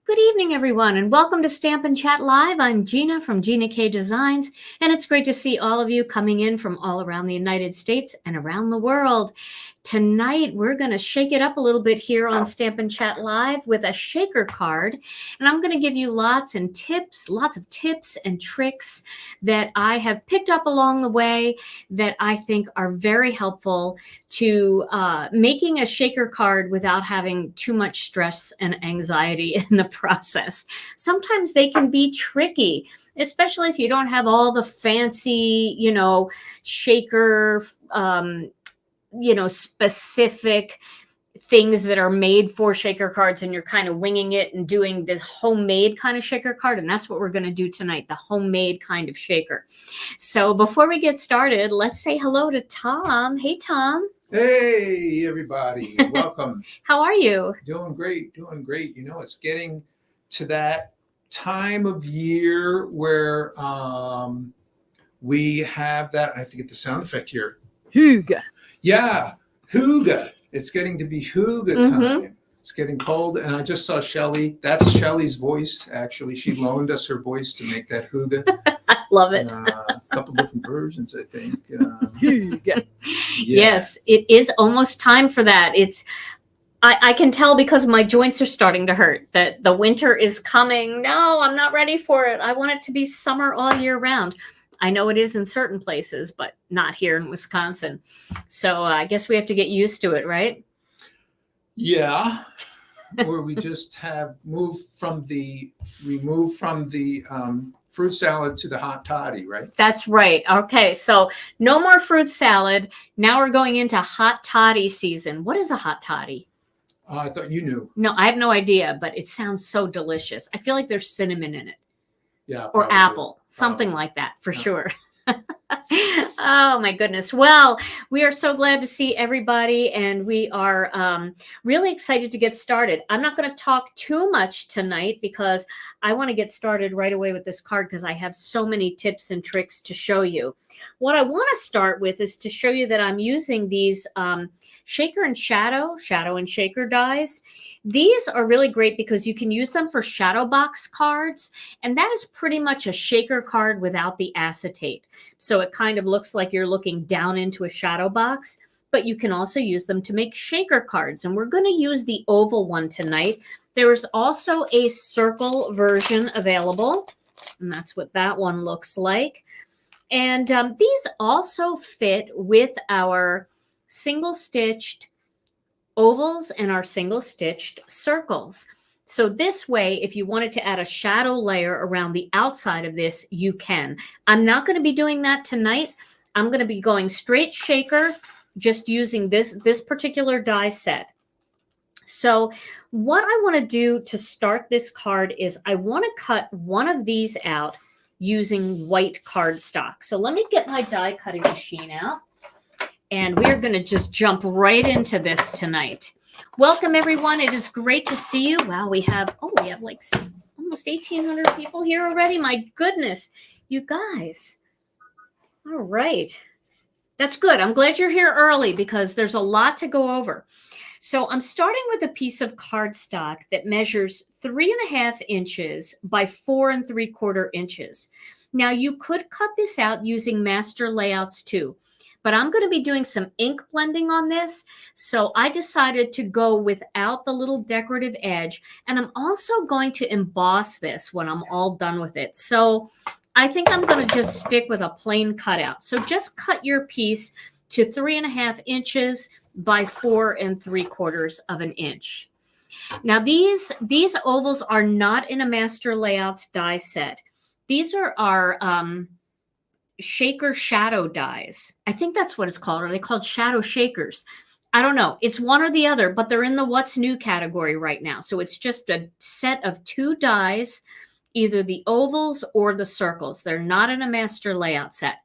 Good evening, everyone, and welcome to Stamp and Chat Live. I'm Gina from Gina K Designs, and it's great to see all of you coming in from all around the United States and around the world. Tonight, we're going to shake it up a little bit here on Stamp and Chat Live with a shaker card, and I'm going to give you lots of tips and tricks that I have picked up along the way that I think are very helpful to making a shaker card without having too much stress and anxiety in the process. Sometimes they can be tricky, especially if you don't have all the fancy, shaker, specific things that are made for shaker cards, and you're kind of winging it and doing this homemade kind of shaker card. And that's what we're going to do tonight, the homemade kind of shaker. So before we get started, let's say hello to Tom. Hey, Tom. Hey, everybody. Welcome. How are you? Doing great. It's getting to that time of year where we have that. I have to get the sound effect here. Hygge. Yeah, hygge. It's getting to be hygge time. Mm-hmm. It's getting cold, and I just saw Shelly. That's Shelly's voice, actually. She loaned us her voice to make that hygge. I love it. A couple different versions, I think. Hygge. Yes, it is almost time for that. I can tell because my joints are starting to hurt that the winter is coming. No, I'm not ready for it. I want it to be summer all year round. I know it is in certain places, but not here in Wisconsin. So I guess we have to get used to it, right? Yeah. Or we just have moved from the fruit salad to the hot toddy, right? That's right. Okay, so no more fruit salad. Now we're going into hot toddy season. What is a hot toddy? I thought you knew. No, I have no idea, but it sounds so delicious. I feel like there's cinnamon in it. Yeah. Or apple, something like that for sure. Oh my goodness. Well, we are so glad to see everybody, and we are really excited to get started. I'm not going to talk too much tonight because I want to get started right away with this card because I have so many tips and tricks to show you. What I want to start with is to show you that I'm using these shaker and shadow and shaker dies. These are really great because you can use them for shadow box cards, and that is pretty much a shaker card without the acetate. So it kind of looks like you're looking down into a shadow box, but you can also use them to make shaker cards, and we're going to use the oval one tonight. There is also a circle version available, and that's what that one looks like. And these also fit with our single-stitched ovals and our single-stitched circles. So this way, if you wanted to add a shadow layer around the outside of this, you can. I'm not going to be doing that tonight. I'm going to be going straight shaker, just using this particular die set. So what I want to do to start this card is I want to cut one of these out using white cardstock. So let me get my die cutting machine out. And we're going to just jump right into this tonight. Welcome, everyone. It is great to see you. Wow, we have like almost 1,800 people here already. My goodness, you guys. All right. That's good. I'm glad you're here early because there's a lot to go over. So I'm starting with a piece of cardstock that measures 3.5 inches by 4 3/4 inches. Now, you could cut this out using master layouts too. But I'm going to be doing some ink blending on this. So I decided to go without the little decorative edge. And I'm also going to emboss this when I'm all done with it. So I think I'm going to just stick with a plain cutout. So just cut your piece to 3.5 inches by 4 3/4 inches. Now these ovals are not in a master layouts die set. These are our shaker shadow dies. I think that's what it's called. Are they called shadow shakers? I don't know. It's one or the other, but they're in the what's new category right now. So it's just a set of 2 dies, either the ovals or the circles. They're not in a master layout set.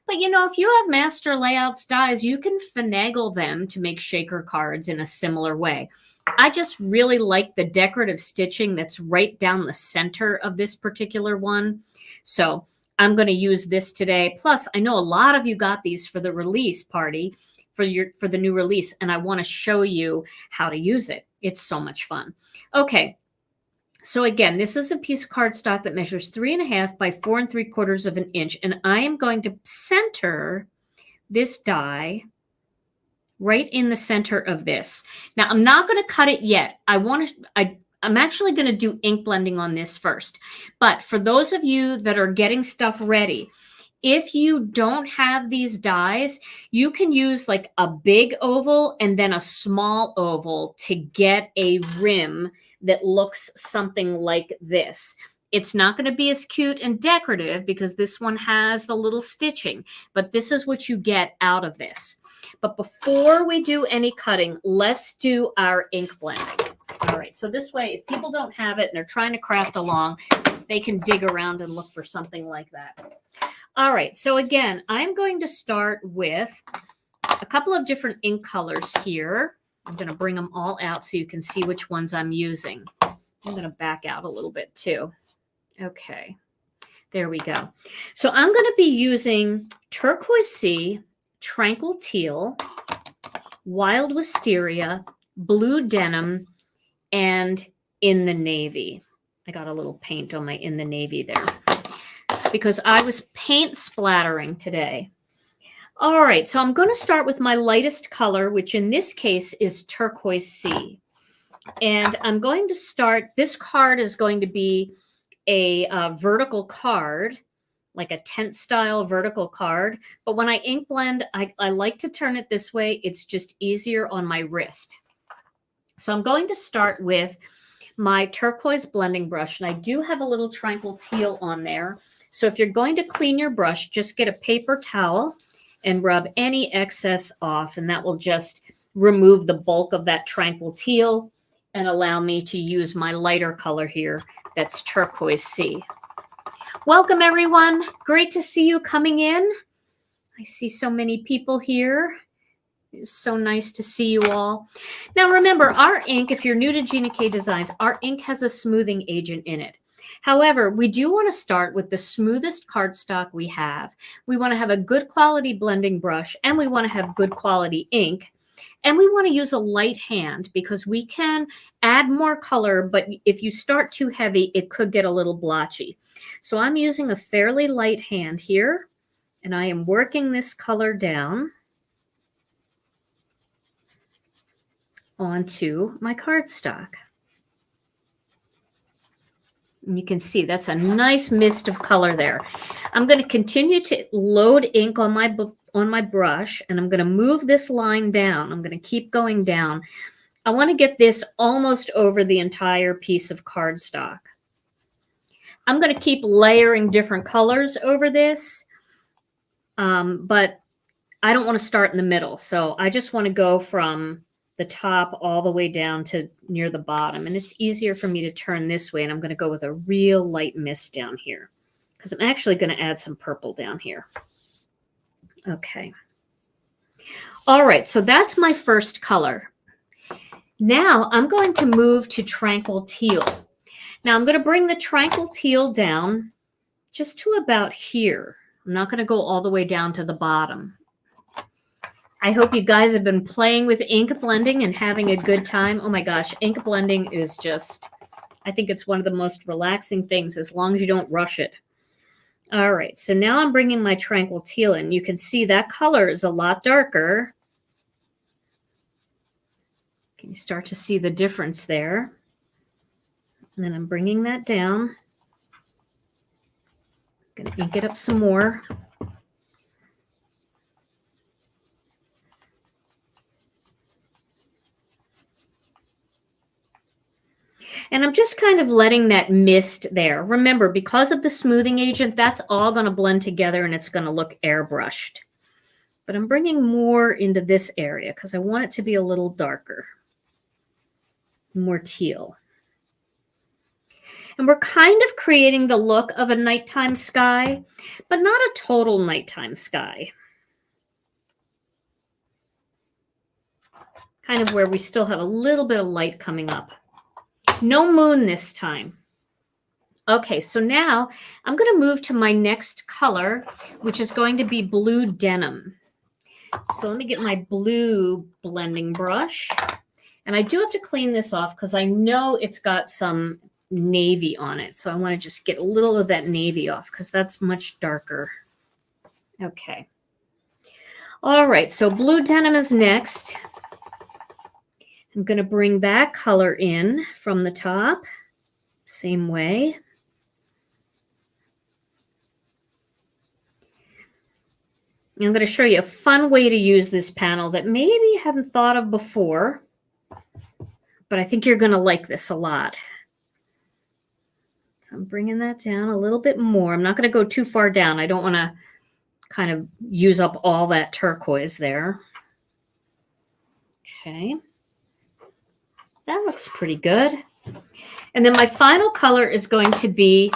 But if you have master layouts dies, you can finagle them to make shaker cards in a similar way. I just really like the decorative stitching that's right down the center of this particular one. So I'm going to use this today. Plus, I know a lot of you got these for the release party, for the new release, and I want to show you how to use it. It's so much fun. Okay, So again, this is a piece of cardstock that measures 3.5 by 4 3/4 of an inch. And I am going to center this die right in the center of this. Now, I'm not going to cut it yet. I'm actually going to do ink blending on this first. But for those of you that are getting stuff ready, if you don't have these dies, you can use like a big oval and then a small oval to get a rim that looks something like this. It's not going to be as cute and decorative because this one has the little stitching, but this is what you get out of this. But before we do any cutting, let's do our ink blending. All right, so this way, if people don't have it and they're trying to craft along, they can dig around and look for something like that. All right, so again, I'm going to start with a couple of different ink colors here. I'm going to bring them all out so you can see which ones I'm using. I'm going to back out a little bit too. Okay, there we go. So I'm going to be using Turquoise Sea, Tranquil Teal, Wild Wisteria, Blue Denim, and In the Navy. I got a little paint on my In the Navy there because I was paint splattering today. All right, so I'm going to start with my lightest color, which in this case is Turquoise Sea. And I'm going to start, this card is going to be a vertical card, like a tent style vertical card. But when I ink blend, I like to turn it this way. It's just easier on my wrist. So I'm going to start with my turquoise blending brush. And I do have a little Tranquil Teal on there. So if you're going to clean your brush, just get a paper towel and rub any excess off. And that will just remove the bulk of that Tranquil Teal and allow me to use my lighter color here. That's Turquoise Sea. Welcome, everyone. Great to see you coming in. I see so many people here. It's so nice to see you all. Now, remember, our ink, if you're new to Gina K Designs, our ink has a smoothing agent in it. However, we do want to start with the smoothest cardstock we have. We want to have a good quality blending brush, and we want to have good quality ink. And we want to use a light hand because we can add more color, but if you start too heavy, it could get a little blotchy. So I'm using a fairly light hand here, and I am working this color down onto my cardstock. And you can see that's a nice mist of color there. I'm going to continue to load ink on my brush, and I'm going to move this line down. I'm going to keep going down. I want to get this almost over the entire piece of cardstock. I'm going to keep layering different colors over this, but I don't want to start in the middle. So I just want to go from the top all the way down to near the bottom. And it's easier for me to turn this way. And I'm going to go with a real light mist down here because I'm actually going to add some purple down here. Okay. All right. So that's my first color. Now I'm going to move to Tranquil Teal. Now I'm going to bring the Tranquil Teal down just to about here. I'm not going to go all the way down to the bottom. I hope you guys have been playing with ink blending and having a good time. Oh my gosh, ink blending is just, I think it's one of the most relaxing things as long as you don't rush it. All right, so now I'm bringing my Tranquil Teal in. You can see that color is a lot darker. Can you start to see the difference there? And then I'm bringing that down. I'm going to ink it up some more. And I'm just kind of letting that mist there. Remember, because of the smoothing agent, that's all going to blend together and it's going to look airbrushed. But I'm bringing more into this area because I want it to be a little darker, more teal. And we're kind of creating the look of a nighttime sky, but not a total nighttime sky. Kind of where we still have a little bit of light coming up. No moon this time. Okay, so now I'm going to move to my next color, which is going to be Blue Denim. So let me get my blue blending brush. And I do have to clean this off because I know it's got some navy on it. So I want to just get a little of that navy off because that's much darker. Okay. All right, so blue denim is next. I'm going to bring that color in from the top, same way. I'm going to show you a fun way to use this panel that maybe you haven't thought of before, but I think you're going to like this a lot. So I'm bringing that down a little bit more. I'm not going to go too far down. I don't want to kind of use up all that turquoise there. Okay. That looks pretty good. And then my final color is going to be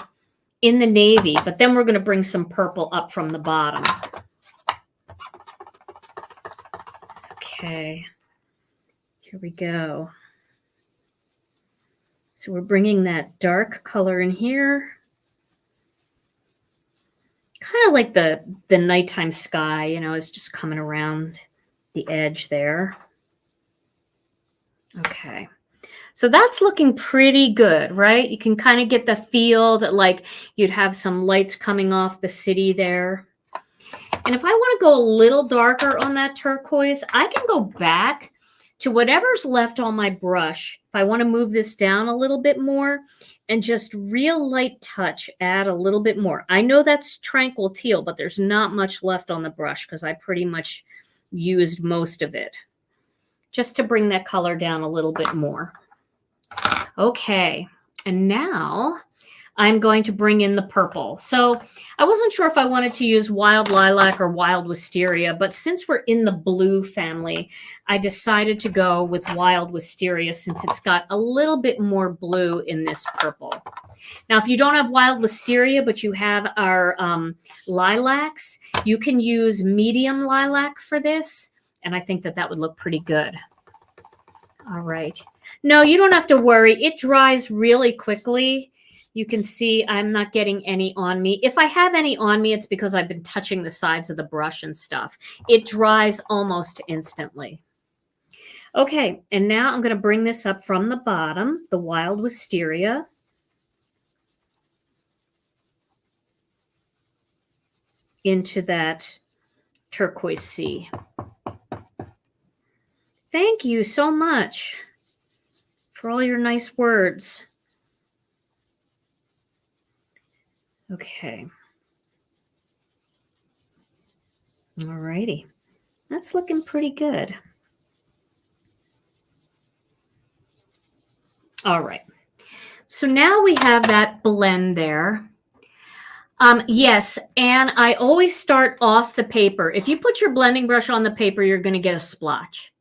in the navy, but then we're going to bring some purple up from the bottom. Okay, here we go. So we're bringing that dark color in here. Kind of like the nighttime sky, you know, is just coming around the edge there. Okay. So that's looking pretty good, right? You can kind of get the feel that like you'd have some lights coming off the city there. And if I want to go a little darker on that turquoise, I can go back to whatever's left on my brush. If I want to move this down a little bit more and just real light touch, add a little bit more. I know that's Tranquil Teal, but there's not much left on the brush because I pretty much used most of it. Just to bring that color down a little bit more. Okay, and now I'm going to bring in the purple. So I wasn't sure if I wanted to use wild lilac or wild wisteria, but since we're in the blue family, I decided to go with wild wisteria since it's got a little bit more blue in this purple. Now, if you don't have wild wisteria, but you have our lilacs, you can use medium lilac for this, and I think that that would look pretty good. All right. No, you don't have to worry. It dries really quickly. You can see I'm not getting any on me. If I have any on me, it's because I've been touching the sides of the brush and stuff. It dries almost instantly. Okay, and now I'm going to bring this up from the bottom, the wild wisteria. Into that turquoise sea. Thank you so much for all your nice words. Okay. All righty. That's looking pretty good. All right. So now we have that blend there. Yes, and I always start off the paper. If you put your blending brush on the paper, you're going to get a splotch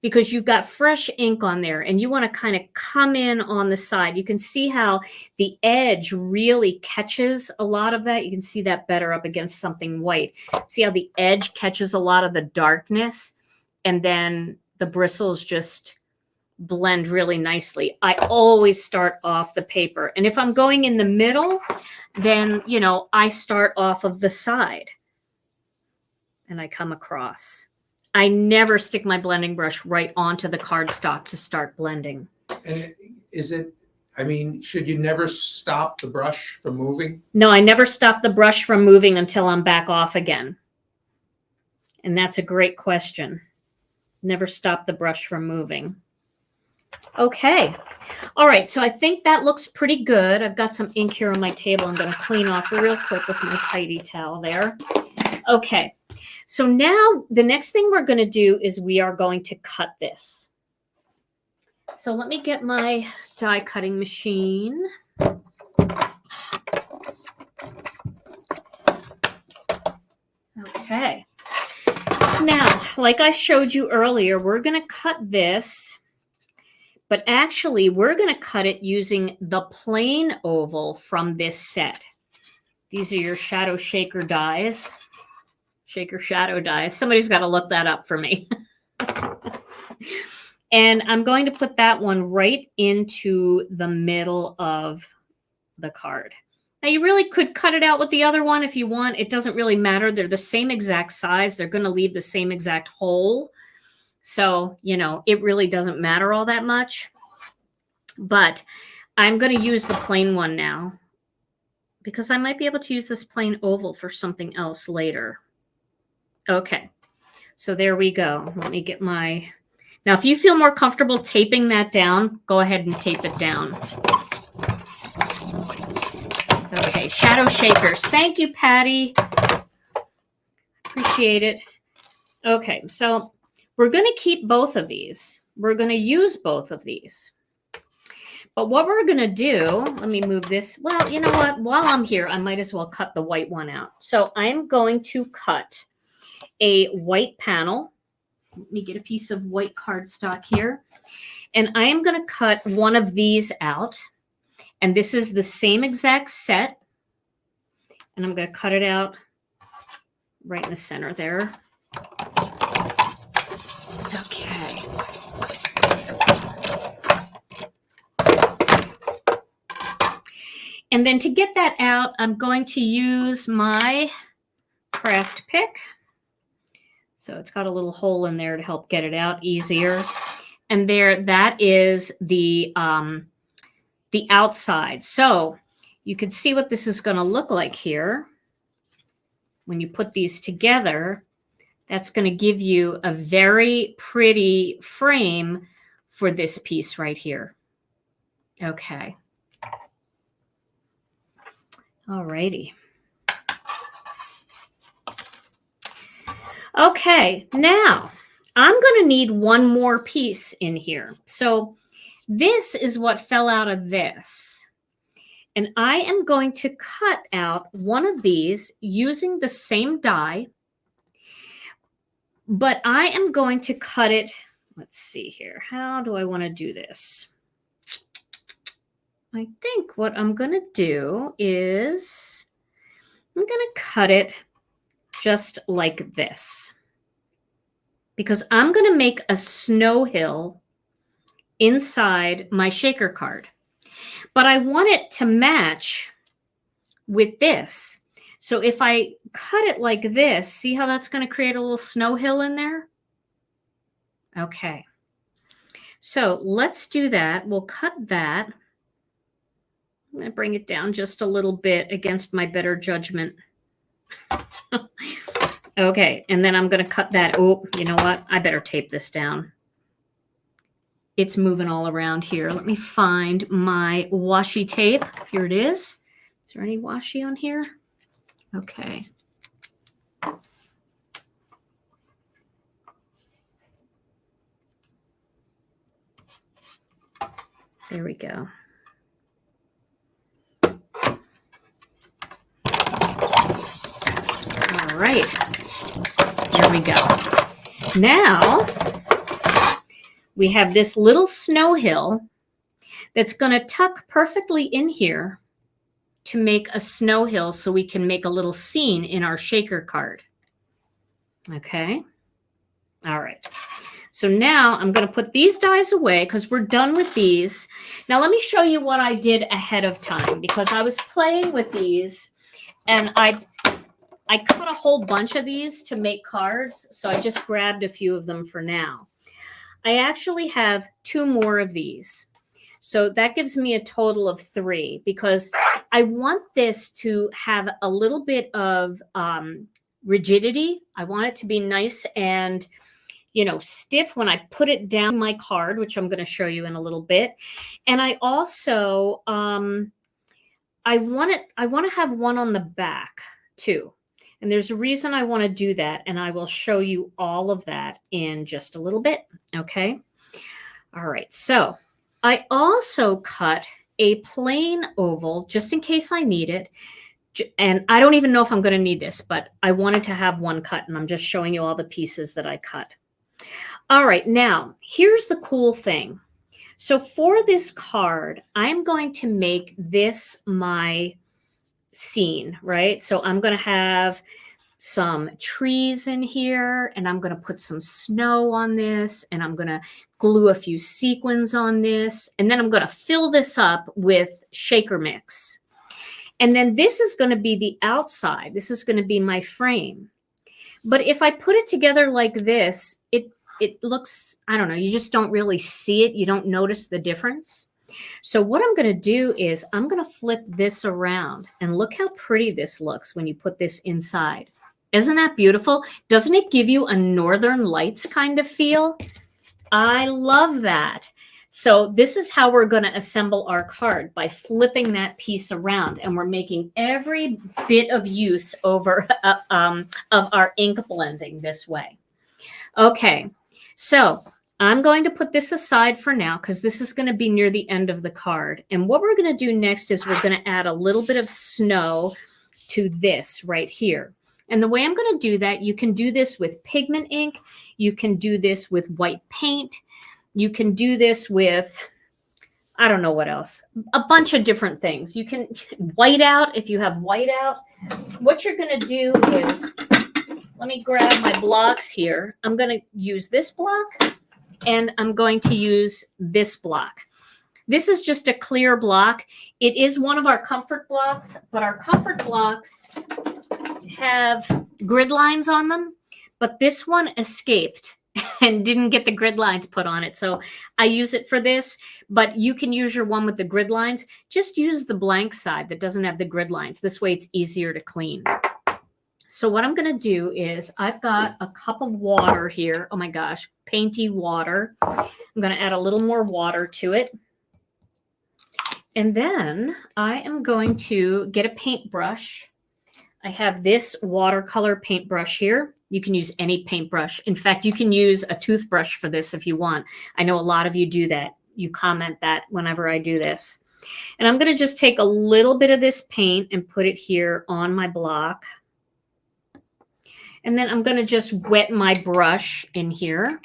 because you've got fresh ink on there and you want to kind of come in on the side. You can see how the edge really catches a lot of that. You can see that better up against something white. See how the edge catches a lot of the darkness and then the bristles just blend really nicely. I always start off the paper. And if I'm going in the middle, then, you know, I start off of the side and I come across. I never stick my blending brush right onto the cardstock to start blending. And is it, I mean, should you never stop the brush from moving? No, I never stop the brush from moving until I'm back off again. And that's a great question. Never stop the brush from moving. Okay. All right. So I think that looks pretty good. I've got some ink here on my table. I'm going to clean off real quick with my tidy towel there. Okay. So now the next thing we're going to do is we are going to cut this. So let me get my die cutting machine. Okay. Now, like I showed you earlier, we're going to cut this, but actually we're going to cut it using the plain oval from this set. These are your shadow shaker dies. Shaker shadow dies. Somebody's got to look that up for me. And I'm going to put that one right into the middle of the card. Now you really could cut it out with the other one if you want. It doesn't really matter. They're the same exact size. They're going to leave the same exact hole. So, you know, it really doesn't matter all that much. But I'm going to use the plain one now because I might be able to use this plain oval for something else later. Okay, so there we go. Let me get my... Now, if you feel more comfortable taping that down, go ahead and tape it down. Okay, shadow shakers. Thank you, Patty. Appreciate it. Okay, so we're going to keep both of these. We're going to use both of these. But what we're going to do, let me move this. Well, you know what? While I'm here, I might as well cut the white one out. So I'm going to cut a white panel. Let me get a piece of white cardstock here. And I am going to cut one of these out. And this is the same exact set. And I'm going to cut it out right in the center there. Okay. And then to get that out, I'm going to use my craft pick. So it's got a little hole in there to help get it out easier. And there, that is the outside. So you can see what this is going to look like here. When you put these together, that's going to give you a very pretty frame for this piece right here. Okay. All righty. Okay, now I'm going to need one more piece in here. So this is what fell out of this. And I am going to cut out one of these using the same die, but I am going to cut it. Let's see here. How do I want to do this? I think what I'm going to do is I'm going to cut it just like this, because I'm going to make a snow hill inside my shaker card, but I want it to match with this. So if I cut it like this, see how that's going to create a little snow hill in there? Okay. So let's do that. We'll cut that. I'm going to bring it down just a little bit against my better judgment. Okay, and then I'm going to cut that. Oh, you know what? I better tape this down. It's moving all around here. Let me find my washi tape. Here it is. Is there any washi on here? Okay. There we go. All right. There we go. Now we have this little snow hill that's going to tuck perfectly in here to make a snow hill so we can make a little scene in our shaker card. Okay. All right. So now I'm going to put these dies away because we're done with these. Now let me show you what I did ahead of time, because I was playing with these and I cut a whole bunch of these to make cards. So I just grabbed a few of them for now. I actually have 2 more of these. So that gives me a total of 3, because I want this to have a little bit of rigidity. I want it to be nice and, you know, stiff when I put it down my card, which I'm going to show you in a little bit. And I also, I want to have one on the back too. And there's a reason I want to do that. And I will show you all of that in just a little bit. Okay. All right. So I also cut a plain oval just in case I need it. And I don't even know if I'm going to need this, but I wanted to have one cut, and I'm just showing you all the pieces that I cut. All right. Now here's the cool thing. So for this card, I'm going to make this my scene, right? So I'm going to have some trees in here, and I'm going to put some snow on this, and I'm going to glue a few sequins on this, and then I'm going to fill this up with shaker mix. And then this is going to be the outside. This is going to be my frame. But if I put it together like this, it looks, I don't know, you just don't really see it. You don't notice the difference. So what I'm going to do is I'm going to flip this around, and look how pretty this looks when you put this inside. Isn't that beautiful? Doesn't it give you a Northern Lights kind of feel? I love that. So this is how we're going to assemble our card, by flipping that piece around, and we're making every bit of use over of our ink blending this way. Okay, so I'm going to put this aside for now because this is going to be near the end of the card. And what we're going to do next is we're going to add a little bit of snow to this right here. And the way I'm going to do that, you can do this with pigment ink. You can do this with white paint. You can do this with, I don't know what else, a bunch of different things. You can white out if you have white out. What you're going to do is, let me grab my blocks here. I'm going to use this block, and I'm going to use this block. This is just a clear block. It is one of our comfort blocks, but our comfort blocks have grid lines on them, but this one escaped and didn't get the grid lines put on it. So I use it for this, but you can use your one with the grid lines. Just use the blank side that doesn't have the grid lines. This way it's easier to clean. So what I'm going to do is, I've got a cup of water here. Oh my gosh, painty water. I'm going to add a little more water to it. And then I am going to get a paintbrush. I have this watercolor paintbrush here. You can use any paintbrush. In fact, you can use a toothbrush for this if you want. I know a lot of you do that. You comment that whenever I do this. And I'm going to just take a little bit of this paint and put it here on my block. And then I'm going to just wet my brush in here.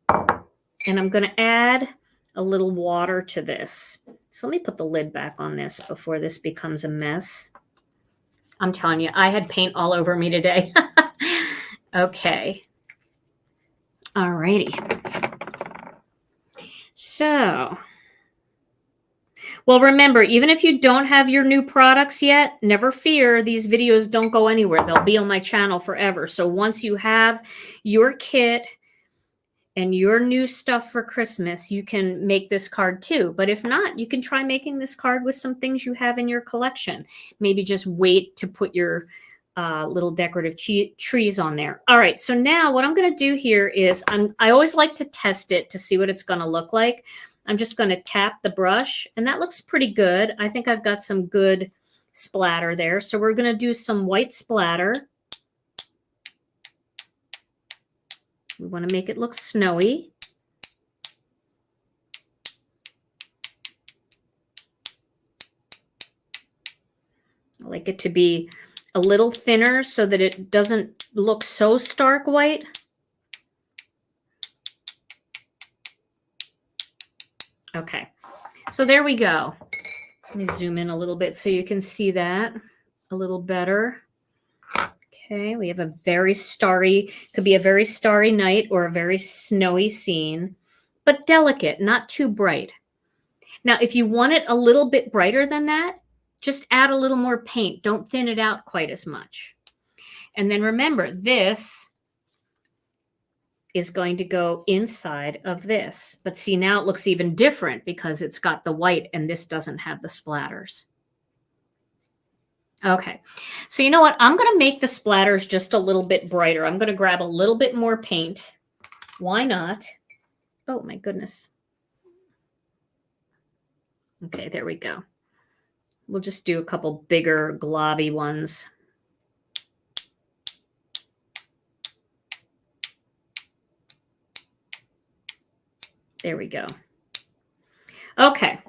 And I'm going to add a little water to this. So let me put the lid back on this before this becomes a mess. I'm telling you, I had paint all over me today. Okay. All righty. So, well, remember, even if you don't have your new products yet, never fear. These videos don't go anywhere. They'll be on my channel forever. So once you have your kit and your new stuff for Christmas, you can make this card too. But if not, you can try making this card with some things you have in your collection. Maybe just wait to put your little decorative trees on there. All right, so now what I'm going to do here is, I always like to test it to see what it's going to look like. I'm just going to tap the brush, and that looks pretty good. I think I've got some good splatter there. So we're going to do some white splatter. We want to make it look snowy. I like it to be a little thinner so that it doesn't look so stark white. Okay, so there we go. Let me zoom in a little bit so you can see that a little better. Okay, we have a very starry, could be a very starry night or a very snowy scene, but delicate, not too bright. Now, if you want it a little bit brighter than that, just add a little more paint. Don't thin it out quite as much. And then remember, this is going to go inside of this. But see, now it looks even different because it's got the white and this doesn't have the splatters. Okay, so you know what? I'm going to make the splatters just a little bit brighter. I'm going to grab a little bit more paint. Why not? Oh, my goodness. Okay, there we go. We'll just do a couple bigger globby ones. There we go. Okay,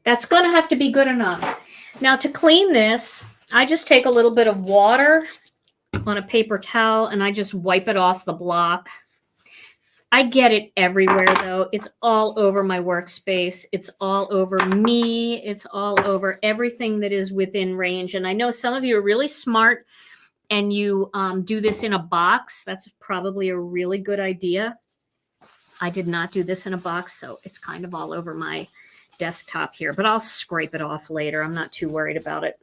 that's going to have to be good enough. Now to clean this, I just take a little bit of water on a paper towel and I just wipe it off the block. I get it everywhere though. It's all over my workspace. It's all over me. It's all over everything that is within range. And I know some of you are really smart and you do this in a box. That's probably a really good idea. I did not do this in a box, so it's kind of all over my desktop here, but I'll scrape it off later. I'm not too worried about it.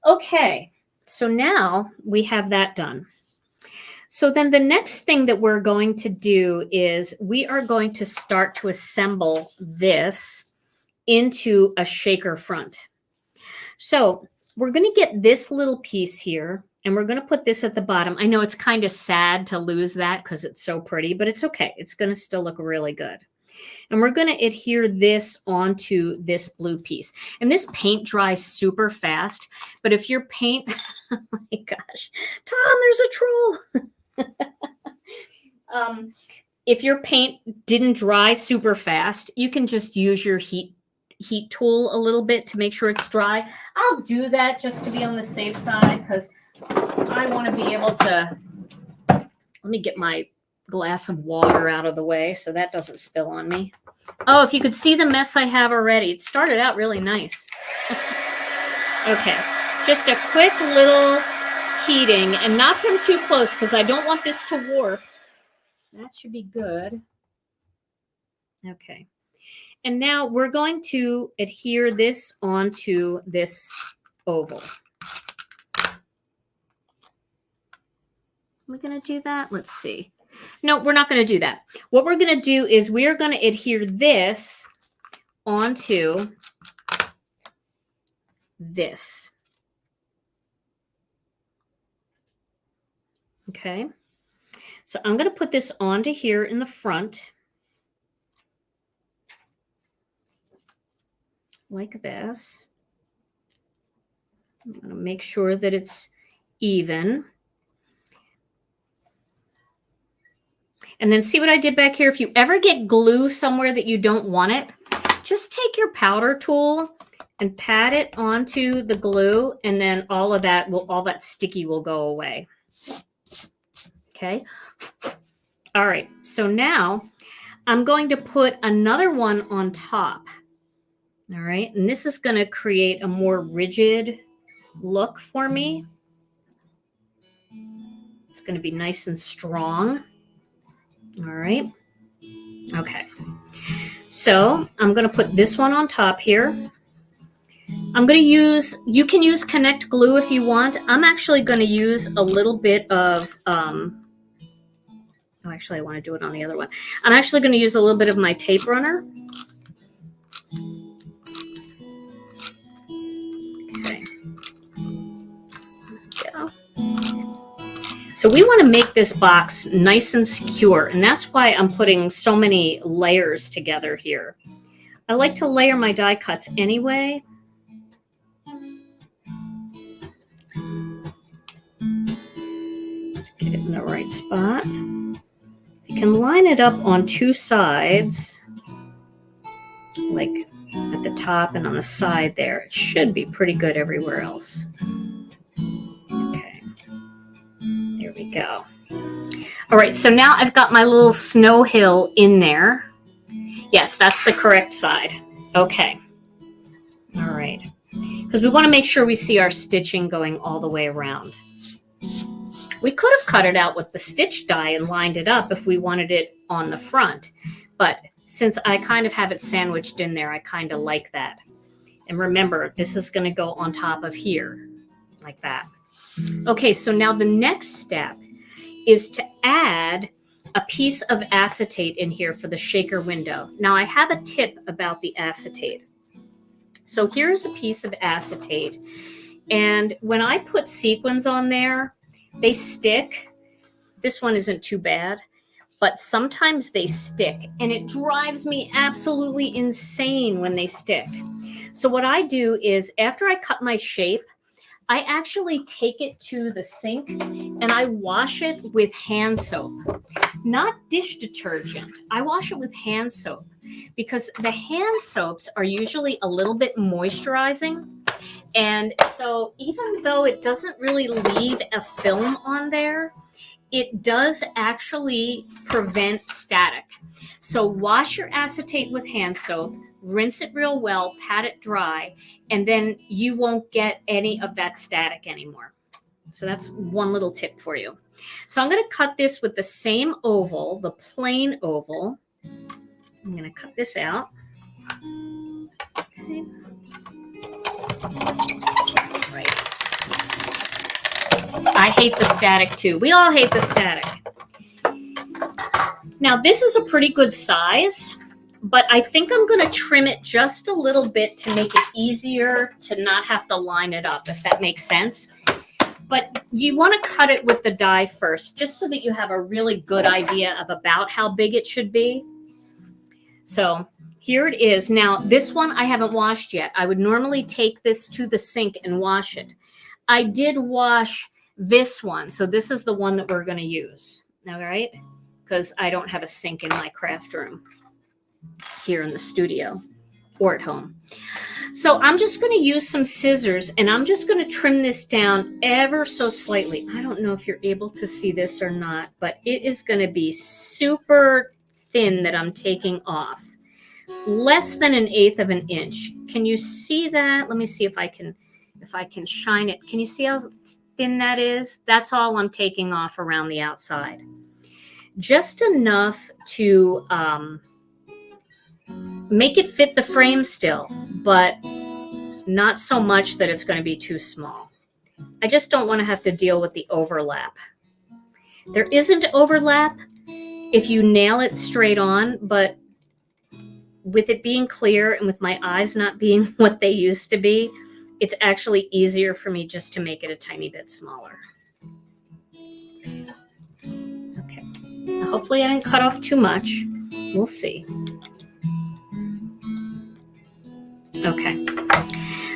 Okay, so now we have that done. So then the next thing that we're going to do is we are going to start to assemble this into a shaker front. So we're going to get this little piece here and we're going to put this at the bottom. I know it's kind of sad to lose that because it's so pretty, but it's okay. It's going to still look really good. And we're going to adhere this onto this blue piece. And this paint dries super fast, but if your paint, oh my gosh, Tom, there's a troll. If your paint didn't dry super fast, you can just use your heat tool a little bit to make sure it's dry. I'll do that just to be on the safe side because I want to be able to, let me get my glass of water out of the way so that doesn't spill on me. Oh, if you could see the mess I have already. It started out really nice. Okay, just a quick little heating and not from too close because I don't want this to warp. That should be good. Okay. And now we're going to adhere this onto this oval. Are we going to do that? Let's see. No, we're not going to do that. What we're going to do is we are going to adhere this onto this. Okay. So I'm going to put this onto here in the front. Like this. I'm going to make sure that it's even. And then see what I did back here? If you ever get glue somewhere that you don't want it, just take your powder tool and pat it onto the glue, and then all that sticky will go away. Okay. All right. So now I'm going to put another one on top. All right. And this is going to create a more rigid look for me. It's going to be nice and strong. All right. Okay. So I'm going to put this one on top here. I'm going to use, you can use Connect glue if you want. I'm actually going to use a little bit of, oh, actually I want to do it on the other one. I'm actually going to use a little bit of my tape runner. Okay. Yeah. So we want to make this box nice and secure, and that's why I'm putting so many layers together here. I like to layer my die cuts anyway. Let's get it in the right spot. If you can line it up on two sides, like at the top and on the side there, it should be pretty good everywhere else. Okay, there we go. All right, so now I've got my little snow hill in there. Yes, that's the correct side. Okay. All right. Because we want to make sure we see our stitching going all the way around. We could have cut it out with the stitch die and lined it up if we wanted it on the front. But since I kind of have it sandwiched in there, I kind of like that. And remember, this is going to go on top of here, like that. Okay, so now the next step is to add a piece of acetate in here for the shaker window. Now I have a tip about the acetate. So here's a piece of acetate. And when I put sequins on there, they stick. This one isn't too bad, but sometimes they stick, and it drives me absolutely insane when they stick. So what I do is after I cut my shape, I actually take it to the sink and I wash it with hand soap, not dish detergent. I wash it with hand soap because the hand soaps are usually a little bit moisturizing. And so even though it doesn't really leave a film on there, it does actually prevent static. So wash your acetate with hand soap, rinse it real well, pat it dry, and then you won't get any of that static anymore. So that's one little tip for you. So I'm going to cut this with the same oval, the plain oval. I'm going to cut this out. Okay. Right. I I hate the static too. We all hate the static. Now this is a pretty good size, but I think I'm going to trim it just a little bit to make it easier to not have to line it up, if that makes sense. But you want to cut it with the die first, just so that you have a really good idea of about how big it should be. So here it is. Now, this one I haven't washed yet. I would normally take this to the sink and wash it. I did wash this one. So this is the one that we're going to use. All right? Because I don't have a sink in my craft room here in the studio or at home. So I'm just going to use some scissors and I'm just going to trim this down ever so slightly. I don't know if you're able to see this or not, but it is going to be super thin that I'm taking off. Less than 1/8 of an inch. Can you see that? Let me see if I can shine it. Can you see how thin that is? That's all I'm taking off around the outside. Just enough to make it fit the frame still, but not so much that it's going to be too small. I just don't want to have to deal with the overlap. There isn't overlap if you nail it straight on, but with it being clear and with my eyes not being what they used to be, it's actually easier for me just to make it a tiny bit smaller. Okay. Now, hopefully I didn't cut off too much. We'll see. Okay.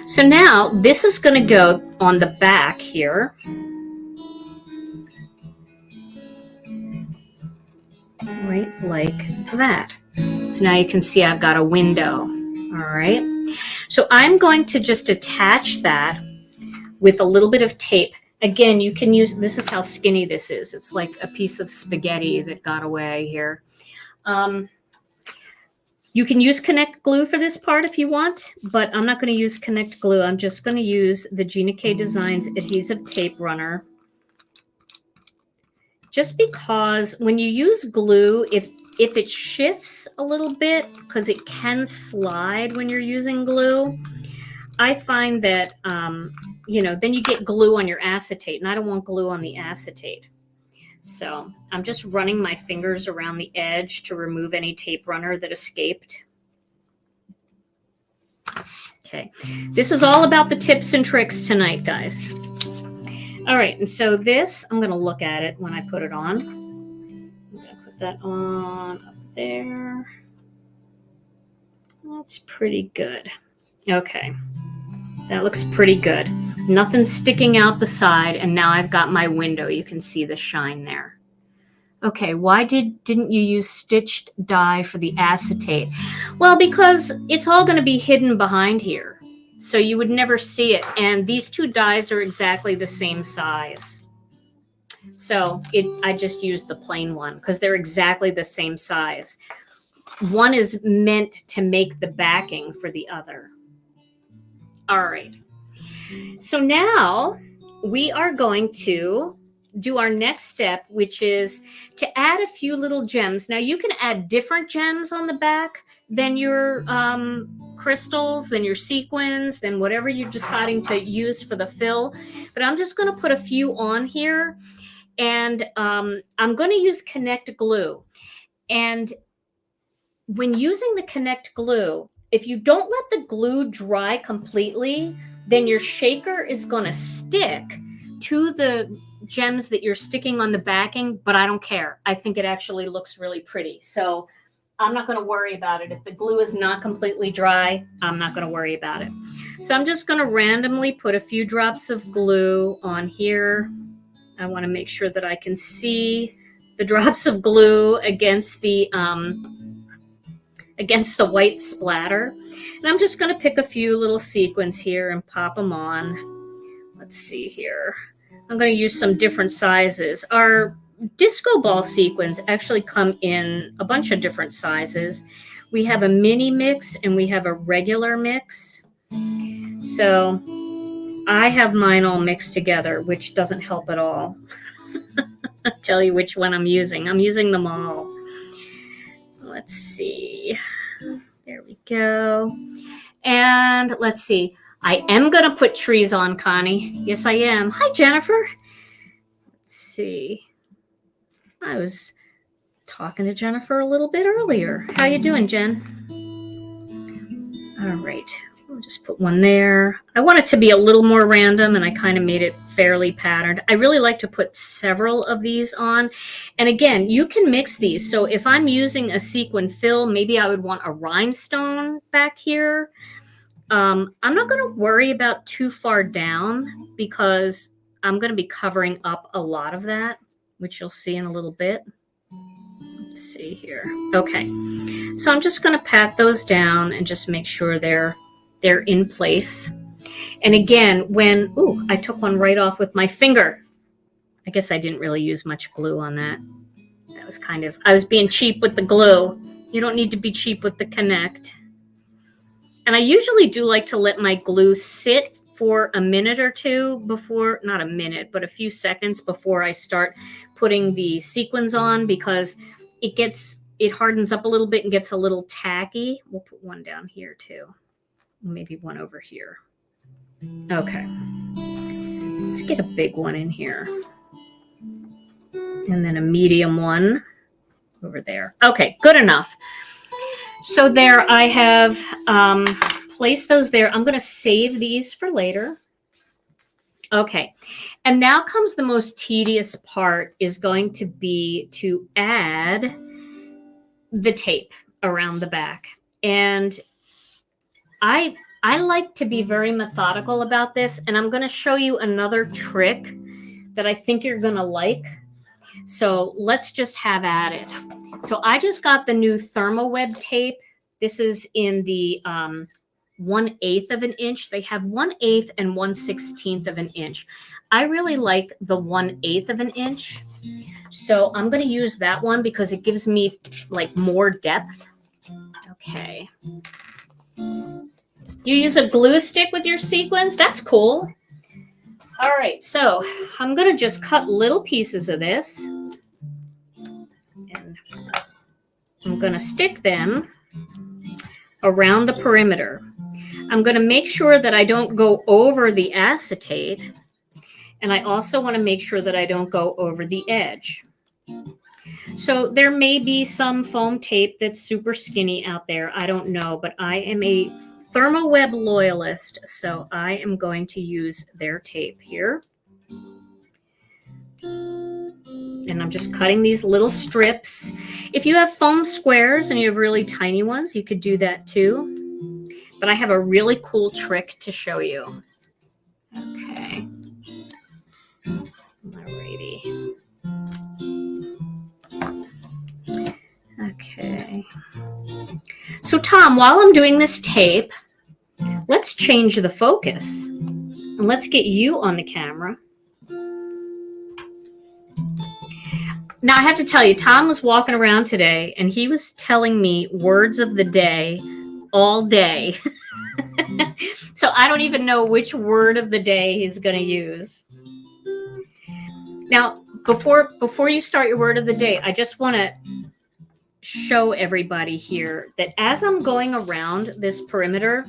So now this is going to go on the back here. Right like that. So now you can see I've got a window. All right. So I'm going to just attach that with a little bit of tape. Again, you can use, this is how skinny this is. It's like a piece of spaghetti that got away here. You can use Connect Glue for this part if you want, but I'm not going to use Connect Glue. I'm just going to use the Gina K Designs adhesive tape runner. Just because when you use glue, if it shifts a little bit, because it can slide when you're using glue, I find that, then you get glue on your acetate, and I don't want glue on the acetate. So I'm just running my fingers around the edge to remove any tape runner that escaped. Okay, this is all about the tips and tricks tonight, guys. All right, and so this, I'm going to look at it when I put it on. I'm going to put that on up there. That's pretty good. Okay, that looks pretty good. Nothing sticking out the side, and now I've got my window. You can see the shine there. Okay, why didn't you use stitched dye for the acetate? Well, because it's all going to be hidden behind here, so you would never see it. And these two dyes are exactly the same size. So I just used the plain one because they're exactly the same size. One is meant to make the backing for the other. All right. So now we are going to do our next step, which is to add a few little gems. Now you can add different gems on the back than your crystals, than your sequins, than whatever you're deciding to use for the fill. But I'm just going to put a few on here, and I'm going to use Connect Glue. And when using the Connect Glue, if you don't let the glue dry completely, then your shaker is going to stick to the gems that you're sticking on the backing, but I don't care. I think it actually looks really pretty. So I'm not going to worry about it. If the glue is not completely dry, I'm not going to worry about it. So I'm just going to randomly put a few drops of glue on here. I want to make sure that I can see the drops of glue against the white splatter. And I'm just going to pick a few little sequins here and pop them on. Let's see here. I'm going to use some different sizes. Our disco ball sequins actually come in a bunch of different sizes. We have a mini mix and we have a regular mix. So I have mine all mixed together, which doesn't help at all. I'll tell you which one I'm using. I'm using them all. Let's see. There we go. And let's see. I am going to put trees on, Connie. Yes, I am. Hi, Jennifer. see. I was talking to Jennifer a little bit earlier. How you doing, Jen? All right. We'll just put one there. I want it to be a little more random, and I kind of made it fairly patterned. I really like to put several of these on. And again, you can mix these. So if I'm using a sequin fill, maybe I would want a rhinestone back here. I'm not going to worry about too far down because I'm going to be covering up a lot of that, which you'll see in a little bit. Let's see here. Okay. So I'm just going to pat those down and just make sure they're in place. And again, I took one right off with my finger. I guess I didn't really use much glue on that. That was I was being cheap with the glue. You don't need to be cheap with the Connect. And I usually do like to let my glue sit for a minute or two before, not a minute, but a few seconds before I start putting the sequins on, because it hardens up a little bit and gets a little tacky. We'll put one down here too. Maybe one over here. Okay. Let's get a big one in here. And then a medium one over there. Okay, good enough. So there I have placed those there. I'm going to save these for later. Okay. And now comes the most tedious part, is going to be to add the tape around the back. And I like to be very methodical about this, and I'm going to show you another trick that I think you're going to like. So let's just have at it. So I just got the new Thermoweb tape. This is in the 1/8 of an inch. They have 1/8 and 1/16 of an inch. I really like the 1/8 of an inch. So I'm going to use that one because it gives me like more depth. Okay. You use a glue stick with your sequins? That's cool. All right, so I'm going to just cut little pieces of this. And I'm going to stick them around the perimeter. I'm going to make sure that I don't go over the acetate. And I also want to make sure that I don't go over the edge. So there may be some foam tape that's super skinny out there. I don't know, but I am a Thermoweb loyalist, so I am going to use their tape here. And I'm just cutting these little strips. If you have foam squares and you have really tiny ones, you could do that too. But I have a really cool trick to show you. Okay. Alrighty. Okay. So Tom, while I'm doing this tape, let's change the focus and let's get you on the camera. Now I have to tell you, Tom was walking around today and he was telling me words of the day all day. So I don't even know which word of the day he's going to use. Now, before you start your word of the day, I just want to show everybody here that as I'm going around this perimeter,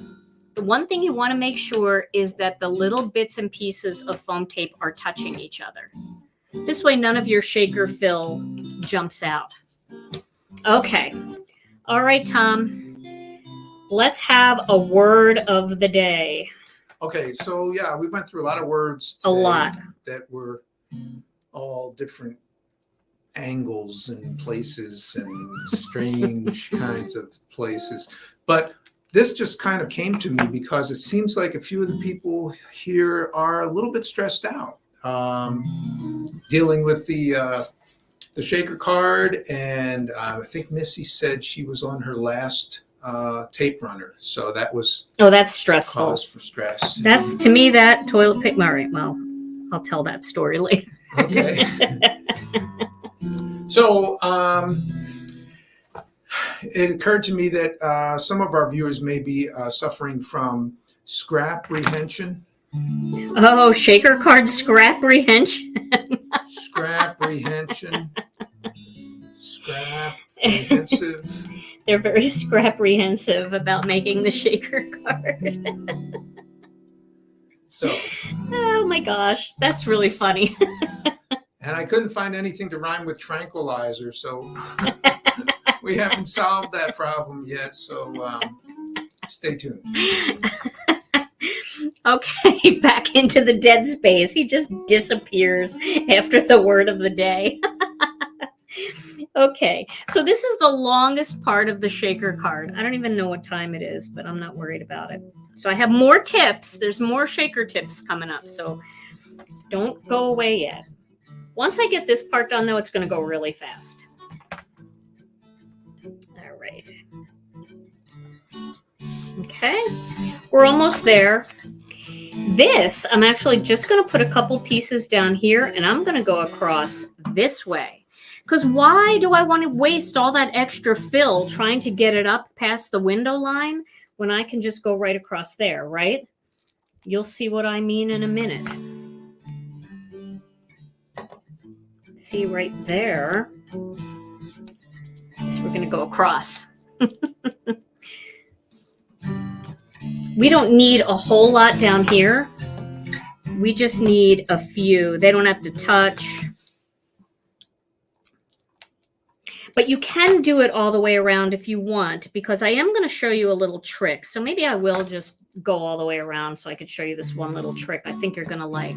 the one thing you want to make sure is that the little bits and pieces of foam tape are touching each other. This way, none of your shaker fill jumps out. Okay. All right, Tom. Let's have a word of the day. Okay, so yeah, we went through a lot of words today. A lot. That were all different angles and places and strange kinds of places. But this just kind of came to me because it seems like a few of the people here are a little bit stressed out, dealing with the shaker card. And I think Missy said she was on her last tape runner. So that was that's stressful. Cause for stress. That's, to me, that toilet paper. All right, well, I'll tell that story later. Okay. So it occurred to me that some of our viewers may be suffering from scrap rehension. Oh, shaker card scrap rehension. Scrap rehension. Scrap rehensive. They're very scrap rehensive about making the shaker card. So. Oh my gosh, that's really funny. And I couldn't find anything to rhyme with tranquilizer, so we haven't solved that problem yet. So stay tuned. Okay, back into the dead space. He just disappears after the word of the day. Okay, so this is the longest part of the shaker card. I don't even know what time it is, but I'm not worried about it. So I have more tips. There's more shaker tips coming up, so don't go away yet. Once I get this part done, though, it's going to go really fast. All right. Okay, we're almost there. This, I'm actually just going to put a couple pieces down here, and I'm going to go across this way. Because why do I want to waste all that extra fill trying to get it up past the window line when I can just go right across there, right? You'll see what I mean in a minute. See right there. So we're going to go across. We don't need a whole lot down here. We just need a few. They don't have to touch. But you can do it all the way around if you want, because I am going to show you a little trick. So maybe I will just go all the way around so I could show you this one little trick I think you're going to like.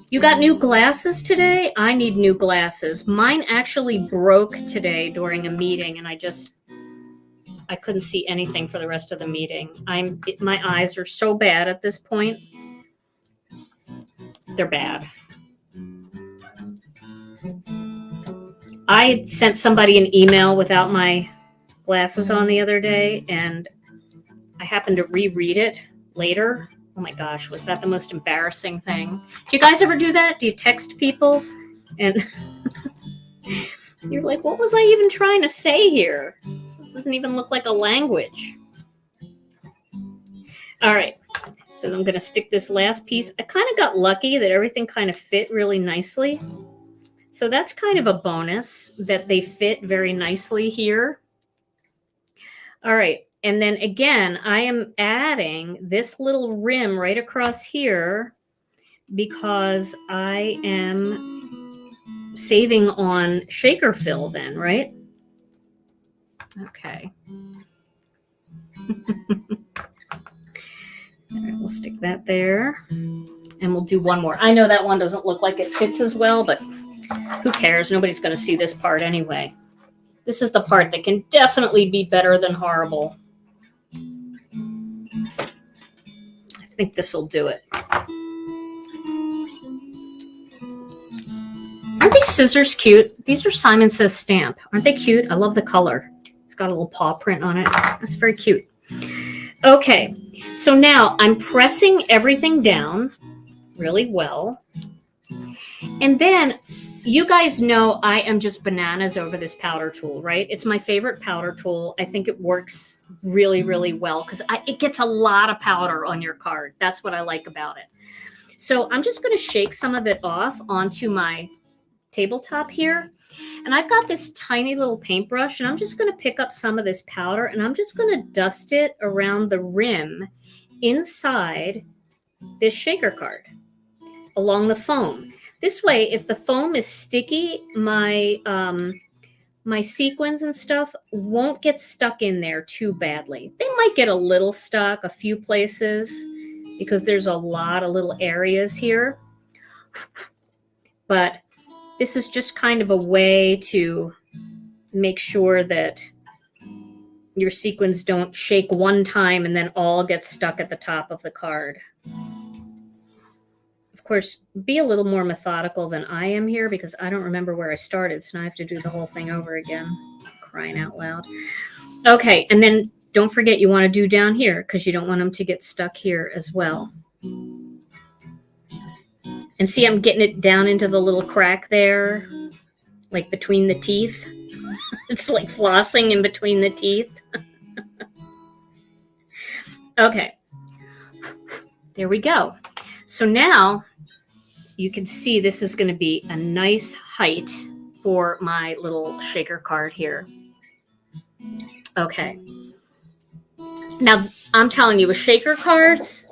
You got new glasses today? I need new glasses. Mine actually broke today during a meeting, and I couldn't see anything for the rest of the meeting. My eyes are so bad at this point. They're bad. I sent somebody an email without my glasses on the other day, and I happened to reread it later. Oh my gosh, was that the most embarrassing thing? Do you guys ever do that? Do you text people and you're like, what was I even trying to say here? This doesn't even look like a language. All right, so I'm going to stick this last piece. I kind of got lucky that everything kind of fit really nicely. So that's kind of a bonus that they fit very nicely here. All right. And then again, I am adding this little rim right across here because I am saving on shaker fill then, right? Okay. All right, we'll stick that there. And we'll do one more. I know that one doesn't look like it fits as well, but who cares? Nobody's going to see this part anyway. This is the part that can definitely be better than horrible. I think this will do it. Aren't these scissors cute? These are Simon Says Stamp. Aren't they cute? I love the color. It's got a little paw print on it. That's very cute. Okay, so now I'm pressing everything down really well. And then you guys know I am just bananas over this powder tool, right? It's my favorite powder tool. I think it works really, really well because it gets a lot of powder on your card. That's what I like about it. So I'm just going to shake some of it off onto my tabletop here. And I've got this tiny little paintbrush, and I'm just going to pick up some of this powder, and I'm just going to dust it around the rim inside this shaker card along the foam. This way, if the foam is sticky, my sequins and stuff won't get stuck in there too badly. They might get a little stuck a few places because there's a lot of little areas here. But this is just kind of a way to make sure that your sequins don't shake one time and then all get stuck at the top of the card. Of course, be a little more methodical than I am here because I don't remember where I started, so now I have to do the whole thing over again. Crying out loud. Okay, and then don't forget you want to do down here because you don't want them to get stuck here as well. And see, I'm getting it down into the little crack there, like between the teeth. It's like flossing in between the teeth. Okay, there we go. So now you can see this is going to be a nice height for my little shaker card here. Okay. Now, I'm telling you, with shaker cards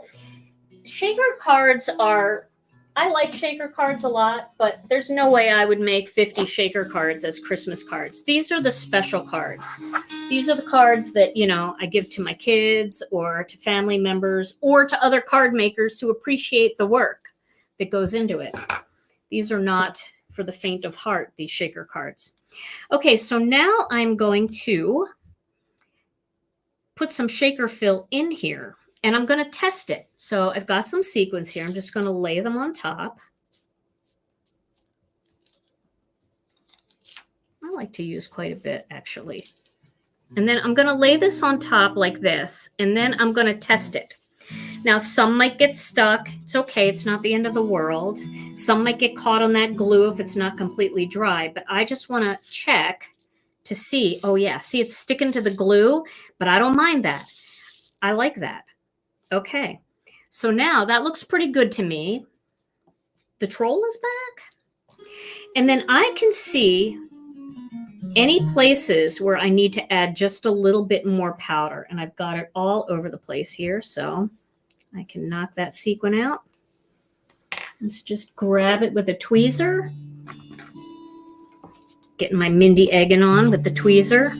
are I like shaker cards a lot, but there's no way I would make 50 shaker cards as Christmas cards. These are the special cards. These are the cards that, you know, I give to my kids or to family members or to other card makers who appreciate the work that goes into it. These are not for the faint of heart, these shaker cards. Okay, so now I'm going to put some shaker fill in here. And I'm going to test it. So I've got some sequins here. I'm just going to lay them on top. I like to use quite a bit, actually. And then I'm going to lay this on top like this. And then I'm going to test it. Now, some might get stuck. It's okay. It's not the end of the world. Some might get caught on that glue if it's not completely dry. But I just want to check to see. Oh, yeah. See, it's sticking to the glue. But I don't mind that. I like that. Okay, so now that looks pretty good to me. The troll is back. And then I can see any places where I need to add just a little bit more powder. And I've got it all over the place here, so I can knock that sequin out. Let's just grab it with a tweezer. Getting my Mindy egging on with the tweezer.